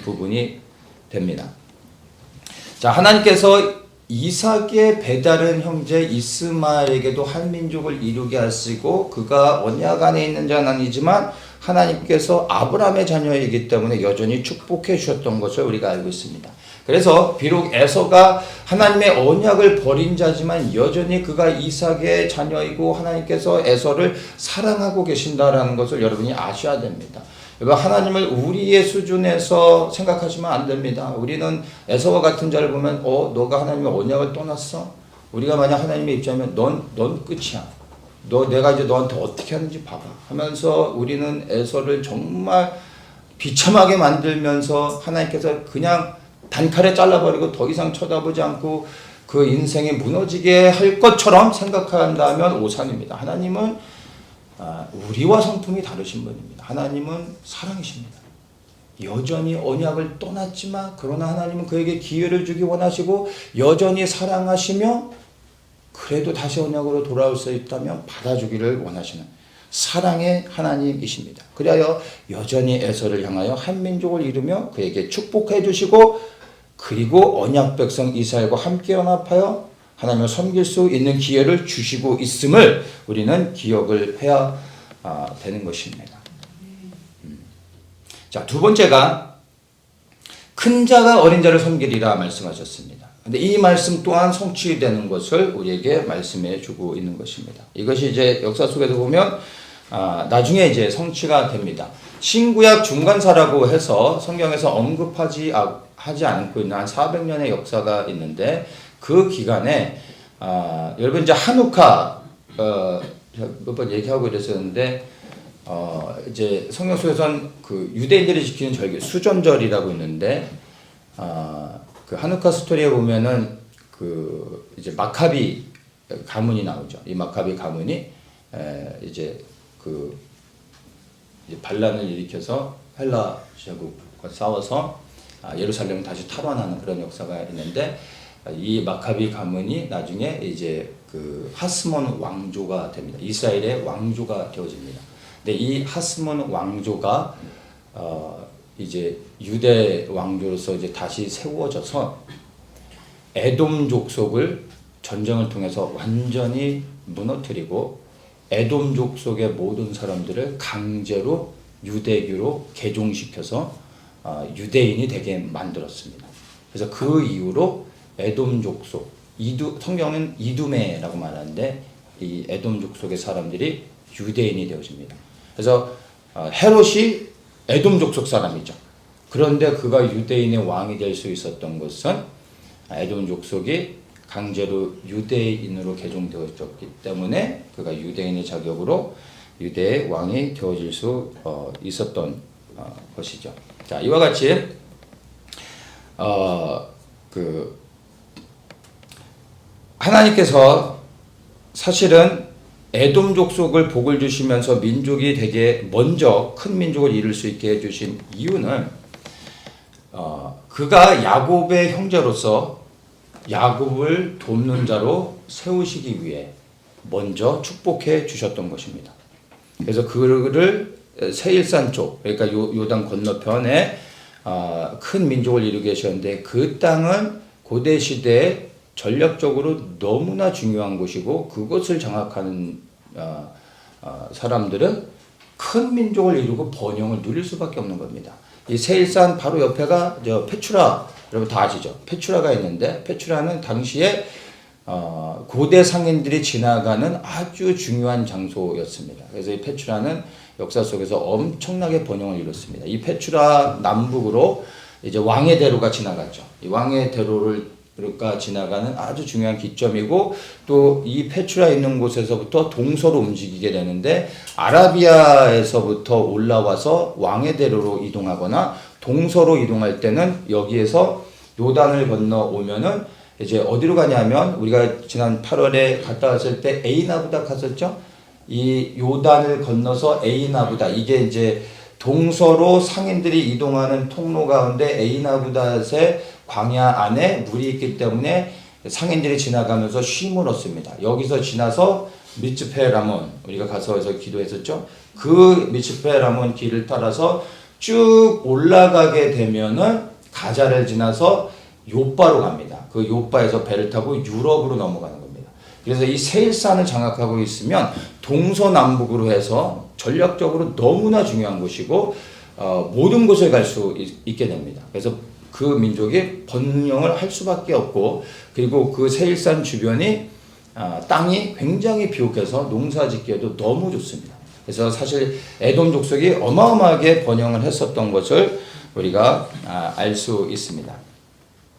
부분이 됩니다. 자, 하나님께서 이삭의 배다른 형제 이스마엘에게도 한 민족을 이루게 하시고 그가 언약 안에 있는 자는 아니지만 하나님께서 아브라함의 자녀이기 때문에 여전히 축복해 주셨던 것을 우리가 알고 있습니다. 그래서 비록 에서가 하나님의 언약을 버린 자지만 여전히 그가 이삭의 자녀이고 하나님께서 에서를 사랑하고 계신다라는 것을 여러분이 아셔야 됩니다. 하나님을 우리의 수준에서 생각하시면 안 됩니다. 우리는 에서와 같은 자를 보면 너가 하나님의 언약을 떠났어? 우리가 만약 하나님의 입장이면 넌 끝이야. 내가 이제 너한테 어떻게 하는지 봐봐 하면서 우리는 에서를 정말 비참하게 만들면서 하나님께서 그냥 단칼에 잘라버리고 더 이상 쳐다보지 않고 그 인생이 무너지게 할 것처럼 생각한다면 오산입니다. 하나님은 우리와 성품이 다르신 분입니다. 하나님은 사랑이십니다. 여전히 언약을 떠났지만 그러나 하나님은 그에게 기회를 주기 원하시고 여전히 사랑하시며 그래도 다시 언약으로 돌아올 수 있다면 받아주기를 원하시는 사랑의 하나님이십니다. 그리하여 여전히 에서를 향하여 한 민족을 이루며 그에게 축복해 주시고 그리고 언약 백성 이스라엘과 함께 연합하여 하나님을 섬길 수 있는 기회를 주시고 있음을 우리는 기억을 해야 되는 것입니다. 자, 두 번째가 큰 자가 어린 자를 섬기리라 말씀하셨습니다. 근데 이 말씀 또한 성취되는 것을 우리에게 말씀해 주고 있는 것입니다. 이것이 이제 역사 속에서 보면 나중에 이제 성취가 됩니다. 신구약 중간사라고 해서 성경에서 언급하지 않고 있는 한 400년의 역사가 있는데 그 기간에 여러분 이제 한우카 몇 번 얘기하고 이랬었는데 이제 성경 속에서는 그 유대인들이 지키는 절기 수전절이라고 있는데 그 한우카 스토리에 보면은 그 이제 마카비 가문이 나오죠. 이 마카비 가문이 이제 그 이제 반란을 일으켜서 헬라 제국과 싸워서 예루살렘을 다시 탈환하는 그런 역사가 있는데 이 마카비 가문이 나중에 이제 그 하스몬 왕조가 됩니다. 이스라엘의 왕조가 되어집니다. 근데 이 하스몬 왕조가 이제 유대 왕조로서 이제 다시 세워져서 에돔 족속을 전쟁을 통해서 완전히 무너뜨리고 에돔 족속의 모든 사람들을 강제로 유대교로 개종시켜서 유대인이 되게 만들었습니다. 그래서 그 이후로 에돔 족속, 성경은 이두메라고 말하는데 이 에돔 족속의 사람들이 유대인이 되어집니다. 그래서 헤롯이 에돔 족속 사람이죠. 그런데 그가 유대인의 왕이 될 수 있었던 것은 에돔 족속이 강제로 유대인으로 개종되었기 때문에 그가 유대인의 자격으로 유대의 왕이 되어질 수 있었던 것이죠. 자, 이와 같이 하나님께서 사실은 에돔 족속을 복을 주시면서 민족이 되게 먼저 큰 민족을 이룰 수 있게 해주신 이유는 그가 야곱의 형제로서 야곱을 돕는 자로 세우시기 위해 먼저 축복해 주셨던 것입니다. 그래서 그를 세일산 쪽, 그러니까 요단 건너편에 큰 민족을 이루게 하셨는데 그 땅은 고대 시대에 전략적으로 너무나 중요한 곳이고 그것을 장악하는 사람들은 큰 민족을 이루고 번영을 누릴 수밖에 없는 겁니다. 이 세일산 바로 옆에가 페추라, 여러분 다 아시죠? 페추라가 있는데 페추라는 당시에 고대 상인들이 지나가는 아주 중요한 장소였습니다. 그래서 이 페추라는 역사 속에서 엄청나게 번영을 이뤘습니다. 이 페추라 남북으로 이제 왕의 대로가 지나갔죠. 이 왕의 대로가 지나가는 아주 중요한 기점이고 또 이 페추라 있는 곳에서부터 동서로 움직이게 되는데 아라비아에서부터 올라와서 왕의 대로로 이동하거나 동서로 이동할 때는 여기에서 요단을 건너오면은 이제 어디로 가냐면 우리가 지난 8월에 갔다 왔을 때 에이나부다 갔었죠. 이 요단을 건너서 에이나부다, 이게 이제 동서로 상인들이 이동하는 통로 가운데 에이나부다의 광야 안에 물이 있기 때문에 상인들이 지나가면서 쉼을 얻습니다. 여기서 지나서 미츠페 라몬, 우리가 가서 기도했었죠. 그 미츠페 라몬 길을 따라서 쭉 올라가게 되면은 가자를 지나서 요빠로 갑니다. 그 요빠에서 배를 타고 유럽으로 넘어가는 겁니다. 그래서 이 세일산을 장악하고 있으면 동서남북으로 해서 전략적으로 너무나 중요한 곳이고 모든 곳을 갈 수 있게 됩니다. 그래서 그 민족이 번영을 할 수밖에 없고, 그리고 그 세일산 주변이 땅이 굉장히 비옥해서 농사 짓기에도 너무 좋습니다. 그래서 사실 에돔 족속이 어마어마하게 번영을 했었던 것을 우리가 알 수 있습니다.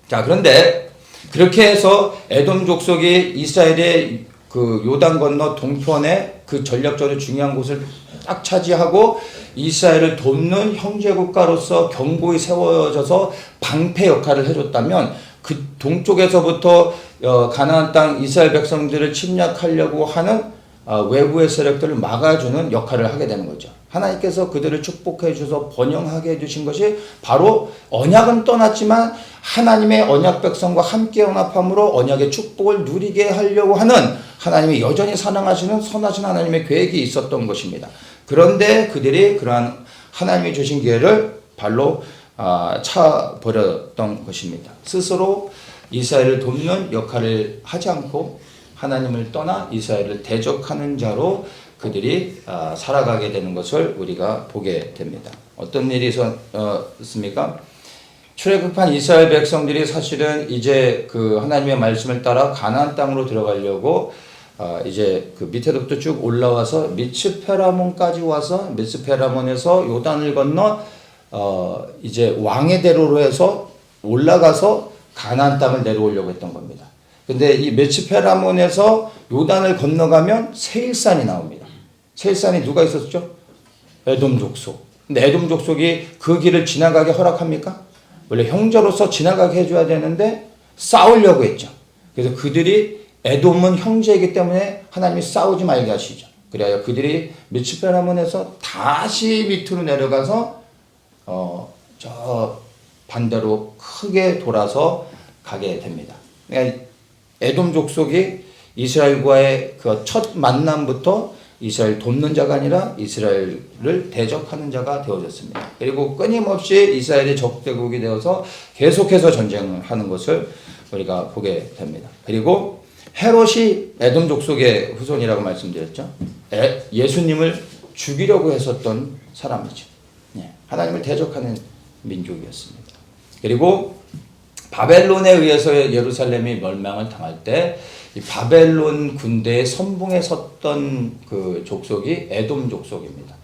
자, 그런데 그렇게 해서 에돔 족속이 이스라엘의 그 요단 건너 동편에 그 전략적으로 중요한 곳을 딱 차지하고 이스라엘을 돕는 형제국가로서 견고히 세워져서 방패 역할을 해줬다면, 그 동쪽에서부터 가나안 땅 이스라엘 백성들을 침략하려고 하는 외부의 세력들을 막아주는 역할을 하게 되는 거죠. 하나님께서 그들을 축복해 주셔서 번영하게 해주신 것이 바로 언약은 떠났지만 하나님의 언약 백성과 함께 연합함으로 언약의 축복을 누리게 하려고 하는 하나님이 여전히 사랑하시는 선하신 하나님의 계획이 있었던 것입니다. 그런데 그들이 그러한 하나님이 주신 기회를 발로 차버렸던 것입니다. 스스로 이스라엘을 돕는 역할을 하지 않고 하나님을 떠나 이스라엘을 대적하는 자로 그들이 살아가게 되는 것을 우리가 보게 됩니다. 어떤 일이 있었습니까? 출애굽한 이스라엘 백성들이 사실은 이제 그 하나님의 말씀을 따라 가나안 땅으로 들어가려고 이제 그 밑에부터 쭉 올라와서 미츠페라몬까지 와서 미츠페라몬에서 요단을 건너 이제 왕의 대로로 해서 올라가서 가나안 땅을 내려오려고 했던 겁니다. 근데 이 미츠페라몬에서 요단을 건너가면 세일산이 나옵니다. 세일산이 누가 있었죠? 에돔 족속. 근데 에돔 족속이 그 길을 지나가게 허락합니까? 원래 형제로서 지나가게 해줘야 되는데 싸우려고 했죠. 그래서 그들이 에돔은 형제이기 때문에 하나님이 싸우지 말게 하시죠. 그래야 그들이 미츠페라몬에서 다시 밑으로 내려가서 저 반대로 크게 돌아서 가게 됩니다. 그러니까 에돔 족속이 이스라엘과의 그 첫 만남부터 이스라엘 돕는 자가 아니라 이스라엘을 대적하는 자가 되어졌습니다. 그리고 끊임없이 이스라엘이 적대국이 되어서 계속해서 전쟁을 하는 것을 우리가 보게 됩니다. 그리고 헤롯이 에돔 족속의 후손이라고 말씀드렸죠. 예수님을 죽이려고 했었던 사람이죠. 하나님을 대적하는 민족이었습니다. 그리고 바벨론에 의해서 예루살렘이 멸망을 당할 때 이 바벨론 군대의 선봉에 섰던 그 족속이 에돔 족속입니다.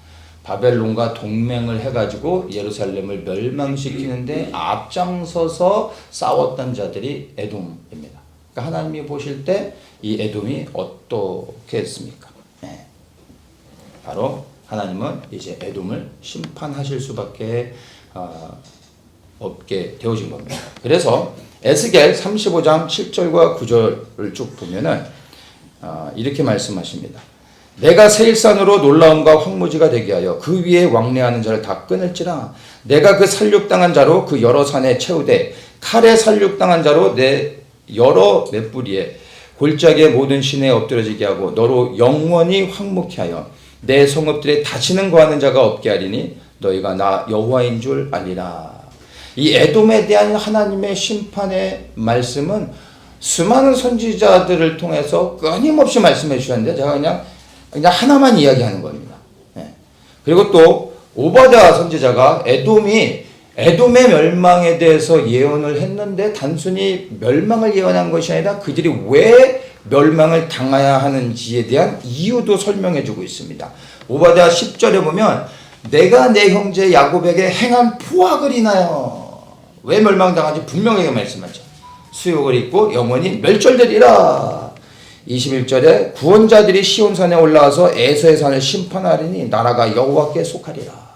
바벨론과 동맹을 해가지고 예루살렘을 멸망시키는데 앞장서서 싸웠던 자들이 에돔입니다. 그러니까 하나님이 보실 때 이 에돔이 어떻게 했습니까? 바로 하나님은 이제 에돔을 심판하실 수밖에 없게 되어진 겁니다. 그래서 에스겔 35장 7절과 9절을 쭉 보면은 이렇게 말씀하십니다. 내가 세일산으로 놀라움과 황무지가 되게 하여 그 위에 왕래하는 자를 다 끊을지라. 내가 그 살육당한 자로 그 여러 산에 채우되 칼에 살육당한 자로 내 여러 맷뿌리에 골짜기의 모든 시내에 엎드러지게 하고 너로 영원히 황무케 하여 내 성읍들에 다시는 거하는 자가 없게 하리니 너희가 나 여호와인 줄 알리라. 이 에돔에 대한 하나님의 심판의 말씀은 수많은 선지자들을 통해서 끊임없이 말씀해 주셨는데 제가 그냥 하나만 이야기하는 겁니다. 그리고 또 오바댜 선지자가 에돔의 멸망에 대해서 예언을 했는데 단순히 멸망을 예언한 것이 아니라 그들이 왜 멸망을 당해야 하는지에 대한 이유도 설명해 주고 있습니다. 오바댜 10절에 보면 내가 내 형제 야곱에게 행한 포악을 인하여 왜 멸망당한지 분명하게 말씀하죠. 수욕을 입고 영원히 멸절되리라. 21절에 구원자들이 시온산에 올라와서 에서의 산을 심판하리니 나라가 여호와께 속하리라.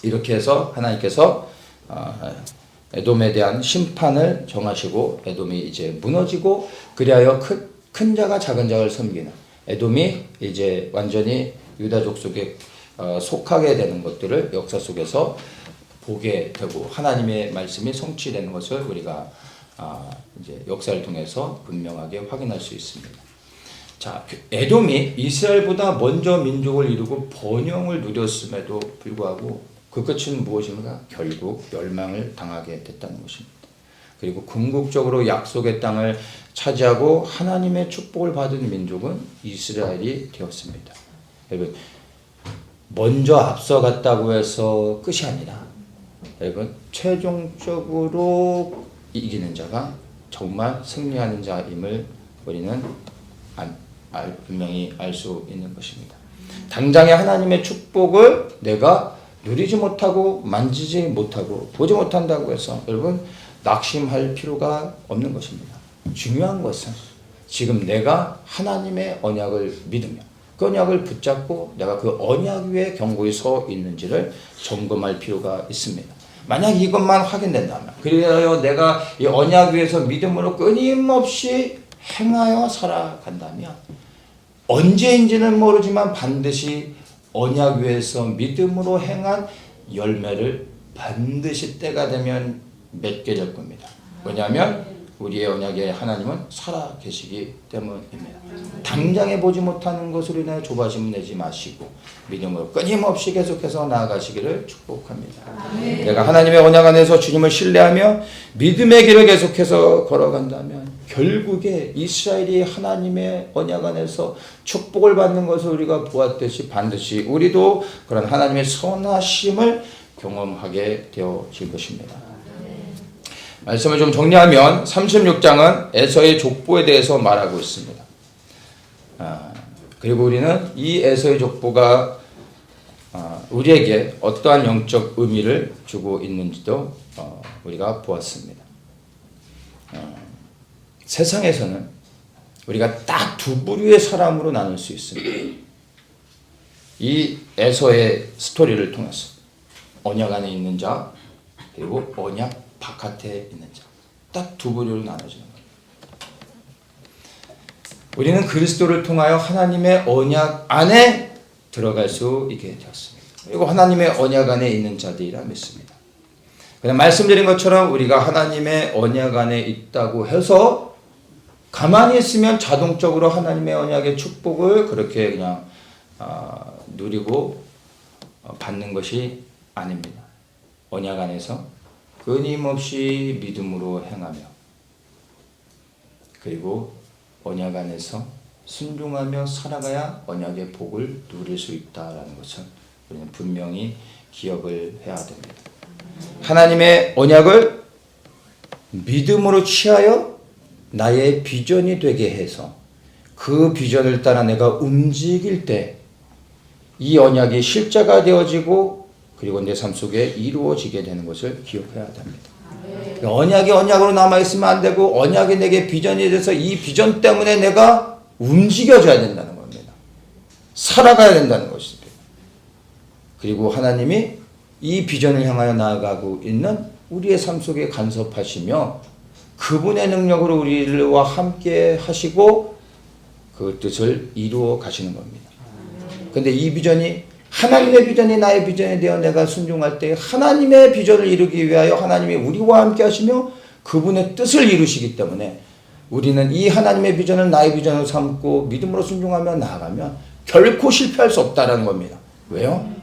이렇게 해서 하나님께서 에돔에 대한 심판을 정하시고 에돔이 이제 무너지고 그리하여 큰 자가 작은 자를 섬기는 에돔이 이제 완전히 유다족 속에 속하게 되는 것들을 역사 속에서 보게 되고 하나님의 말씀이 성취되는 것을 우리가 이제 역사를 통해서 분명하게 확인할 수 있습니다. 자, 에돔이 이스라엘보다 먼저 민족을 이루고 번영을 누렸음에도 불구하고 그 끝은 무엇입니까? 결국 멸망을 당하게 됐다는 것입니다. 그리고 궁극적으로 약속의 땅을 차지하고 하나님의 축복을 받은 민족은 이스라엘이 되었습니다. 여러분, 먼저 앞서갔다고 해서 끝이 아니라 여러분, 최종적으로 이기는 자가 정말 승리하는 자임을 우리는 분명히 알 수 있는 것입니다. 당장의 하나님의 축복을 내가 누리지 못하고 만지지 못하고 보지 못한다고 해서 여러분 낙심할 필요가 없는 것입니다. 중요한 것은 지금 내가 하나님의 언약을 믿으며 그 언약을 붙잡고 내가 그 언약 위에 견고히 서 있는지를 점검할 필요가 있습니다. 만약 이것만 확인된다면, 그리하여 내가 이 언약 위에서 믿음으로 끊임없이 행하여 살아간다면 언제인지는 모르지만 반드시 언약 위에서 믿음으로 행한 열매를 반드시 때가 되면 맺게 될 겁니다. 왜냐하면 우리의 언약의 하나님은 살아 계시기 때문입니다. 당장에 보지 못하는 것으로 인해 조바심 내지 마시고 믿음으로 끊임없이 계속해서 나아가시기를 축복합니다. 아멘. 내가 하나님의 언약 안에서 주님을 신뢰하며 믿음의 길을 계속해서 걸어간다면 결국에 이스라엘이 하나님의 언약 안에서 축복을 받는 것을 우리가 보았듯이 반드시 우리도 그런 하나님의 선하심을 경험하게 되어질 것입니다. 말씀을 좀 정리하면 36장은 에서의 족보에 대해서 말하고 있습니다. 그리고 우리는 이 에서의 족보가 우리에게 어떠한 영적 의미를 주고 있는지도 우리가 보았습니다. 세상에서는 우리가 딱 두 부류의 사람으로 나눌 수 있습니다. 이 에서의 스토리를 통해서 언약 안에 있는 자 그리고 언약 바깥에 있는 자, 딱 두 부류로 나눠지는 겁니다. 우리는 그리스도를 통하여 하나님의 언약 안에 들어갈 수 있게 되었습니다. 그리고 하나님의 언약 안에 있는 자들이라 믿습니다. 그냥 말씀드린 것처럼 우리가 하나님의 언약 안에 있다고 해서 가만히 있으면 자동적으로 하나님의 언약의 축복을 그렇게 그냥 누리고 받는 것이 아닙니다. 언약 안에서 끊임없이 믿음으로 행하며 그리고 언약 안에서 순종하며 살아가야 언약의 복을 누릴 수 있다는 것을 우리는 분명히 기억을 해야 됩니다. 하나님의 언약을 믿음으로 취하여 나의 비전이 되게 해서 그 비전을 따라 내가 움직일 때 이 언약이 실제가 되어지고 그리고 내 삶 속에 이루어지게 되는 것을 기억해야 됩니다. 언약이 언약으로 남아있으면 안 되고 언약이 내게 비전이 돼서 이 비전 때문에 내가 움직여줘야 된다는 겁니다. 살아가야 된다는 것입니다. 그리고 하나님이 이 비전을 향하여 나아가고 있는 우리의 삶 속에 간섭하시며 그분의 능력으로 우리와 함께 하시고 그 뜻을 이루어 가시는 겁니다. 그런데 이 비전이 하나님의 비전이 나의 비전이 되어 내가 순종할 때 하나님의 비전을 이루기 위하여 하나님이 우리와 함께 하시며 그분의 뜻을 이루시기 때문에 우리는 이 하나님의 비전을 나의 비전으로 삼고 믿음으로 순종하며 나아가면 결코 실패할 수 없다는 겁니다. 왜요?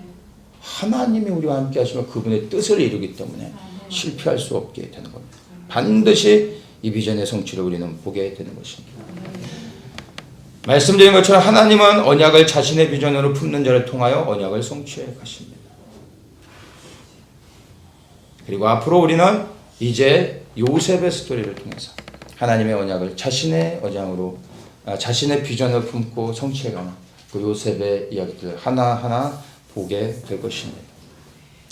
하나님이 우리와 함께 하시며 그분의 뜻을 이루기 때문에 실패할 수 없게 되는 겁니다. 반드시 이 비전의 성취를 우리는 보게 되는 것입니다. 말씀드린 것처럼 하나님은 언약을 자신의 비전으로 품는 자를 통하여 언약을 성취해 가십니다. 그리고 앞으로 우리는 이제 요셉의 스토리를 통해서 하나님의 언약을 자신의 언약으로 자신의 비전을 품고 성취해가는 그 요셉의 이야기들 하나하나 보게 될 것입니다.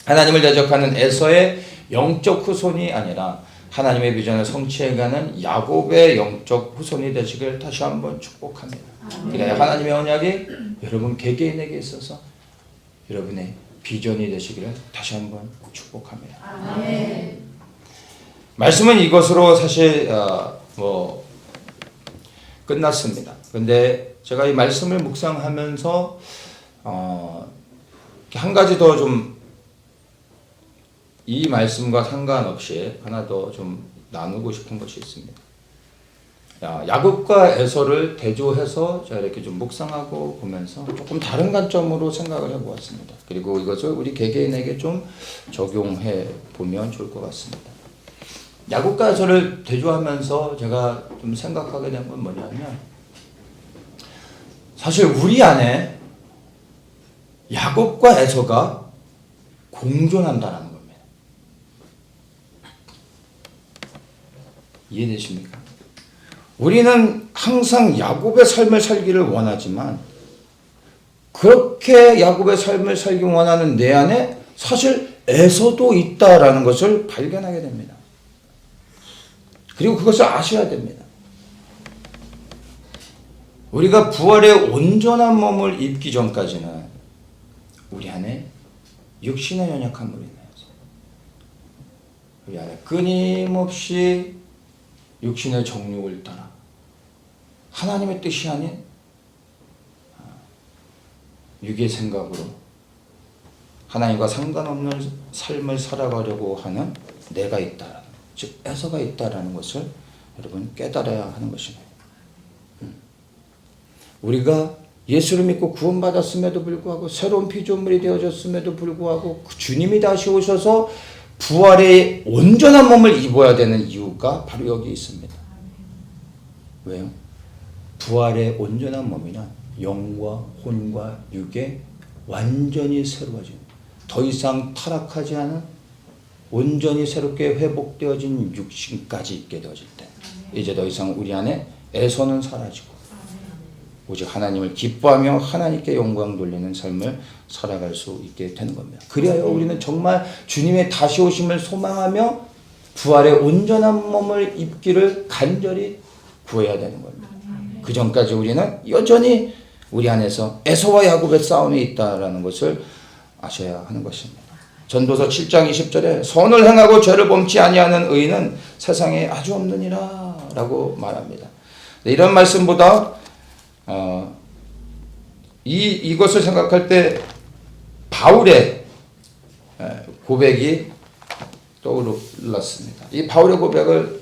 하나님을 대적하는 에서의 영적 후손이 아니라 하나님의 비전을 성취해가는 야곱의 영적 후손이 되시길 다시 한번 축복합니다. 그래야 하나님의 언약이 여러분 개개인에게 있어서 여러분의 비전이 되시기를 다시 한번 축복합니다. 아멘. 말씀은 이것으로 사실 끝났습니다. 그런데 제가 이 말씀을 묵상하면서 한 가지 더 좀 이 말씀과 상관없이 하나 더 좀 나누고 싶은 것이 있습니다. 야곱과 에서를 대조해서 제가 이렇게 좀 묵상하고 보면서 조금 다른 관점으로 생각을 해보았습니다. 그리고 이것을 우리 개개인에게 좀 적용해 보면 좋을 것 같습니다. 야곱과 에서를 대조하면서 제가 좀 생각하게 된 건 뭐냐면, 사실 우리 안에 야곱과 에서가 공존한다는 겁니다. 이해되십니까? 우리는 항상 야곱의 삶을 살기를 원하지만, 그렇게 야곱의 삶을 살기 원하는 내 안에 사실 에서도 있다라는 것을 발견하게 됩니다. 그리고 그것을 아셔야 됩니다. 우리가 부활의 온전한 몸을 입기 전까지는 우리 안에 육신의 연약함으로 인하여서 우리 안에 끊임없이 육신의 정욕을 따라 하나님의 뜻이 아닌 육의 생각으로 하나님과 상관없는 삶을 살아가려고 하는 내가 있다라는, 즉 에서가 있다라는 것을 여러분 깨달아야 하는 것입니다. 우리가 예수를 믿고 구원받았음에도 불구하고 새로운 피조물이 되어졌음에도 불구하고 그 주님이 다시 오셔서 부활의 온전한 몸을 입어야 되는 이유가 바로 여기 있습니다. 왜요? 부활의 온전한 몸이란 영과 혼과 육에 완전히 새로워진, 더 이상 타락하지 않은 온전히 새롭게 회복되어진 육신까지 있게 되어질 때 이제 더 이상 우리 안에 에서는 사라지고 오직 하나님을 기뻐하며 하나님께 영광 돌리는 삶을 살아갈 수 있게 되는 겁니다. 그래야 우리는 정말 주님의 다시 오심을 소망하며 부활의 온전한 몸을 입기를 간절히 구해야 되는 겁니다. 그 전까지 우리는 여전히 우리 안에서 에서와 야곱의 싸움이 있다라는 것을 아셔야 하는 것입니다. 전도서 7장 20절에 선을 행하고 죄를 범치 아니하는 의인은 세상에 아주 없느니라 라고 말합니다. 이런 말씀보다 이것을 생각할 때 바울의 고백이 떠올랐습니다. 이 바울의 고백을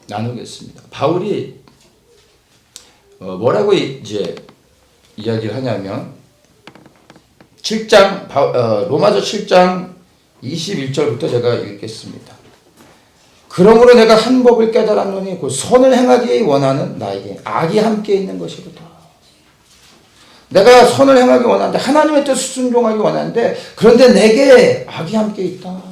나누겠습니다. 바울이 뭐라고 이제 이야기를 하냐면 7장 로마서 7장 21절부터 제가 읽겠습니다. 그러므로 내가 한 법을 깨달았노니 곧 선을 행하기 원하는 나에게 악이 함께 있는 것이로다. 내가 선을 행하기 원하는데 하나님의 뜻을 순종하기 원하는데 그런데 내게 악이 함께 있다.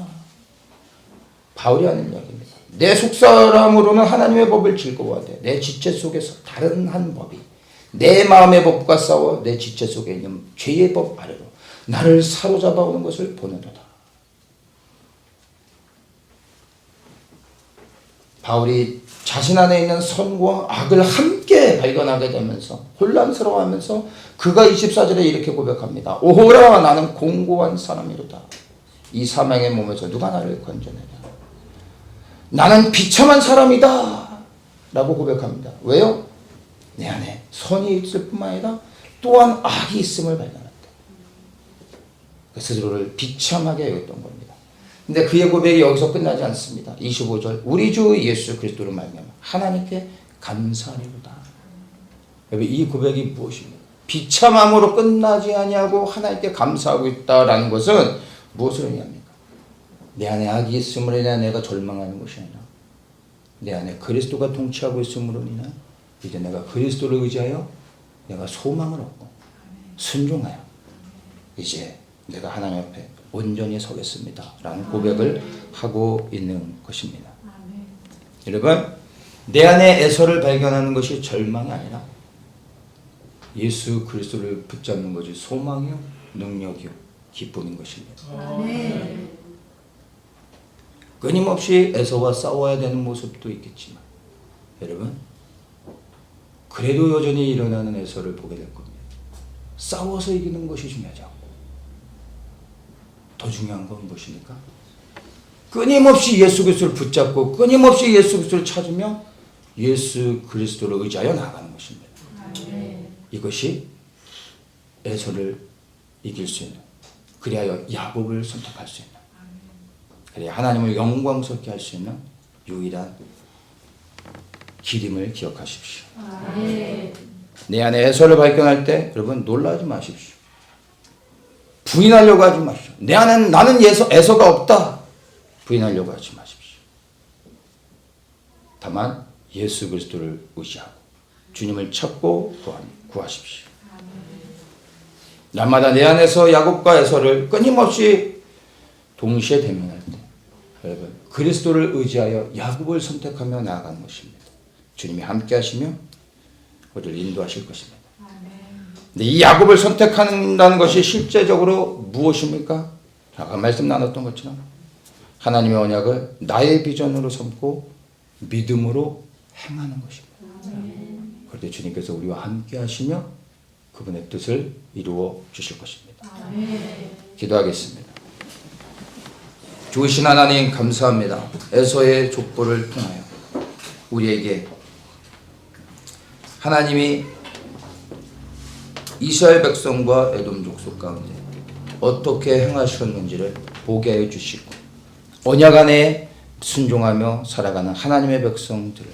바울이 하는 이야기입니다. 내 속사람으로는 하나님의 법을 즐거워하되 내 지체 속에서 다른 한 법이 내 마음의 법과 싸워 내 지체 속에 있는 죄의 법 아래로 나를 사로잡아 오는 것을 보는도다. 바울이 자신 안에 있는 선과 악을 함께 발견하게 되면서 혼란스러워하면서 그가 24절에 이렇게 고백합니다. 오호라 나는 공고한 사람이로다. 이 사망의 몸에서 누가 나를 건져내냐. 나는 비참한 사람이다 라고 고백합니다. 왜요? 내 안에 선이 있을 뿐만 아니라 또한 악이 있음을 발견한다. 스스로를 비참하게 여겼던 겁니다. 근데 그의 고백이 여기서 끝나지 않습니다. 25절 우리 주 예수 그리스도로 말미암아 하나님께 감사하리로다. 이 고백이 무엇입니까? 비참함으로 끝나지 아니하고 하나님께 감사하고 있다라는 것은 무엇을 의미합니까? 내 안에 악이 있음으로 인해 내가 절망하는 것이 아니라 내 안에 그리스도가 통치하고 있음으로 인해 이제 내가 그리스도를 의지하여 내가 소망을 얻고 순종하여 이제 내가 하나님 앞에 온전히 서겠습니다 라는 고백을 하고 있는 것입니다. 여러분 내 안에 에서를 발견하는 것이 절망이 아니라 예수 그리스도를 붙잡는 것이 소망이요 능력이요 기쁨인 것입니다. 끊임없이 에서와 싸워야 되는 모습도 있겠지만 여러분 그래도 여전히 일어나는 에서를 보게 될 겁니다. 싸워서 이기는 것이 중요하지 않고 더 중요한 건 무엇입니까? 끊임없이 예수 그리스도를 붙잡고 끊임없이 예수 그리스도를 찾으며 예수 그리스도를 의지하여 나아가는 것입니다. 이것이 에서를 이길 수 있는 그리하여 야곱을 선택할 수 있는, 그래야 하나님을 영광스럽게 할 수 있는 유일한 길임을 기억하십시오. 내 안에 에서를 발견할 때 여러분 놀라지 마십시오. 부인하려고 하지 마십시오. 내 안에는 나는 에서가 없다. 부인하려고 하지 마십시오. 다만 예수 그리스도를 의지하고 주님을 찾고 구하십시오. 날마다 내 안에서 야곱과 에서를 끊임없이 동시에 대면할 때 여러분 그리스도를 의지하여 야곱을 선택하며 나아가는 것입니다. 주님이 함께 하시며 우리를 인도하실 것입니다. 근데 이 야곱을 선택한다는 것이 실제적으로 무엇입니까? 아까 말씀 나눴던 것처럼 하나님의 언약을 나의 비전으로 삼고 믿음으로 행하는 것입니다. 그럴 때 주님께서 우리와 함께 하시며 그분의 뜻을 이루어 주실 것입니다. 기도하겠습니다. 좋으신 하나님 감사합니다. 에서의 족보를 통하여 우리에게 하나님이 이스라엘 백성과 에돔 족속 가운데 어떻게 행하셨는지를 보게 하여 주시고 언약 안에 순종하며 살아가는 하나님의 백성들을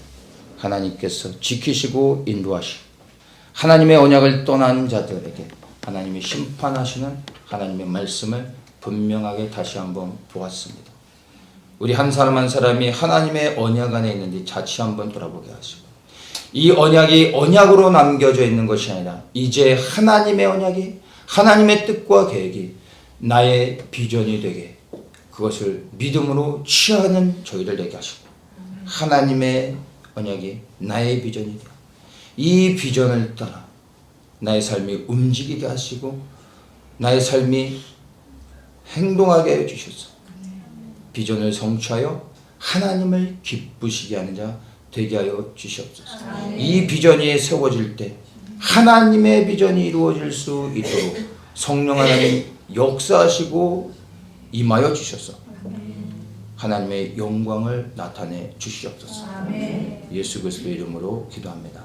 하나님께서 지키시고 인도하시고 하나님의 언약을 떠난 자들에게 하나님이 심판하시는 하나님의 말씀을 분명하게 다시 한번 보았습니다. 우리 한 사람 한 사람이 하나님의 언약 안에 있는지 자칫 한번 돌아보게 하시고 이 언약이 언약으로 남겨져 있는 것이 아니라 이제 하나님의 언약이 하나님의 뜻과 계획이 나의 비전이 되게 그것을 믿음으로 취하는 저희들 되게 하시고 하나님의 언약이 나의 비전이 되고 이 비전을 따라 나의 삶이 움직이게 하시고 나의 삶이 행동하게 해주셔서 비전을 성취하여 하나님을 기쁘시게 하는 자 되게 하여 주시옵소서. 이 비전이 세워질 때 하나님의 비전이 이루어질 수 있도록 성령 하나님 역사하시고 임하여 주셔서 하나님의 영광을 나타내 주시옵소서. 예수 그리스도의 이름으로 기도합니다.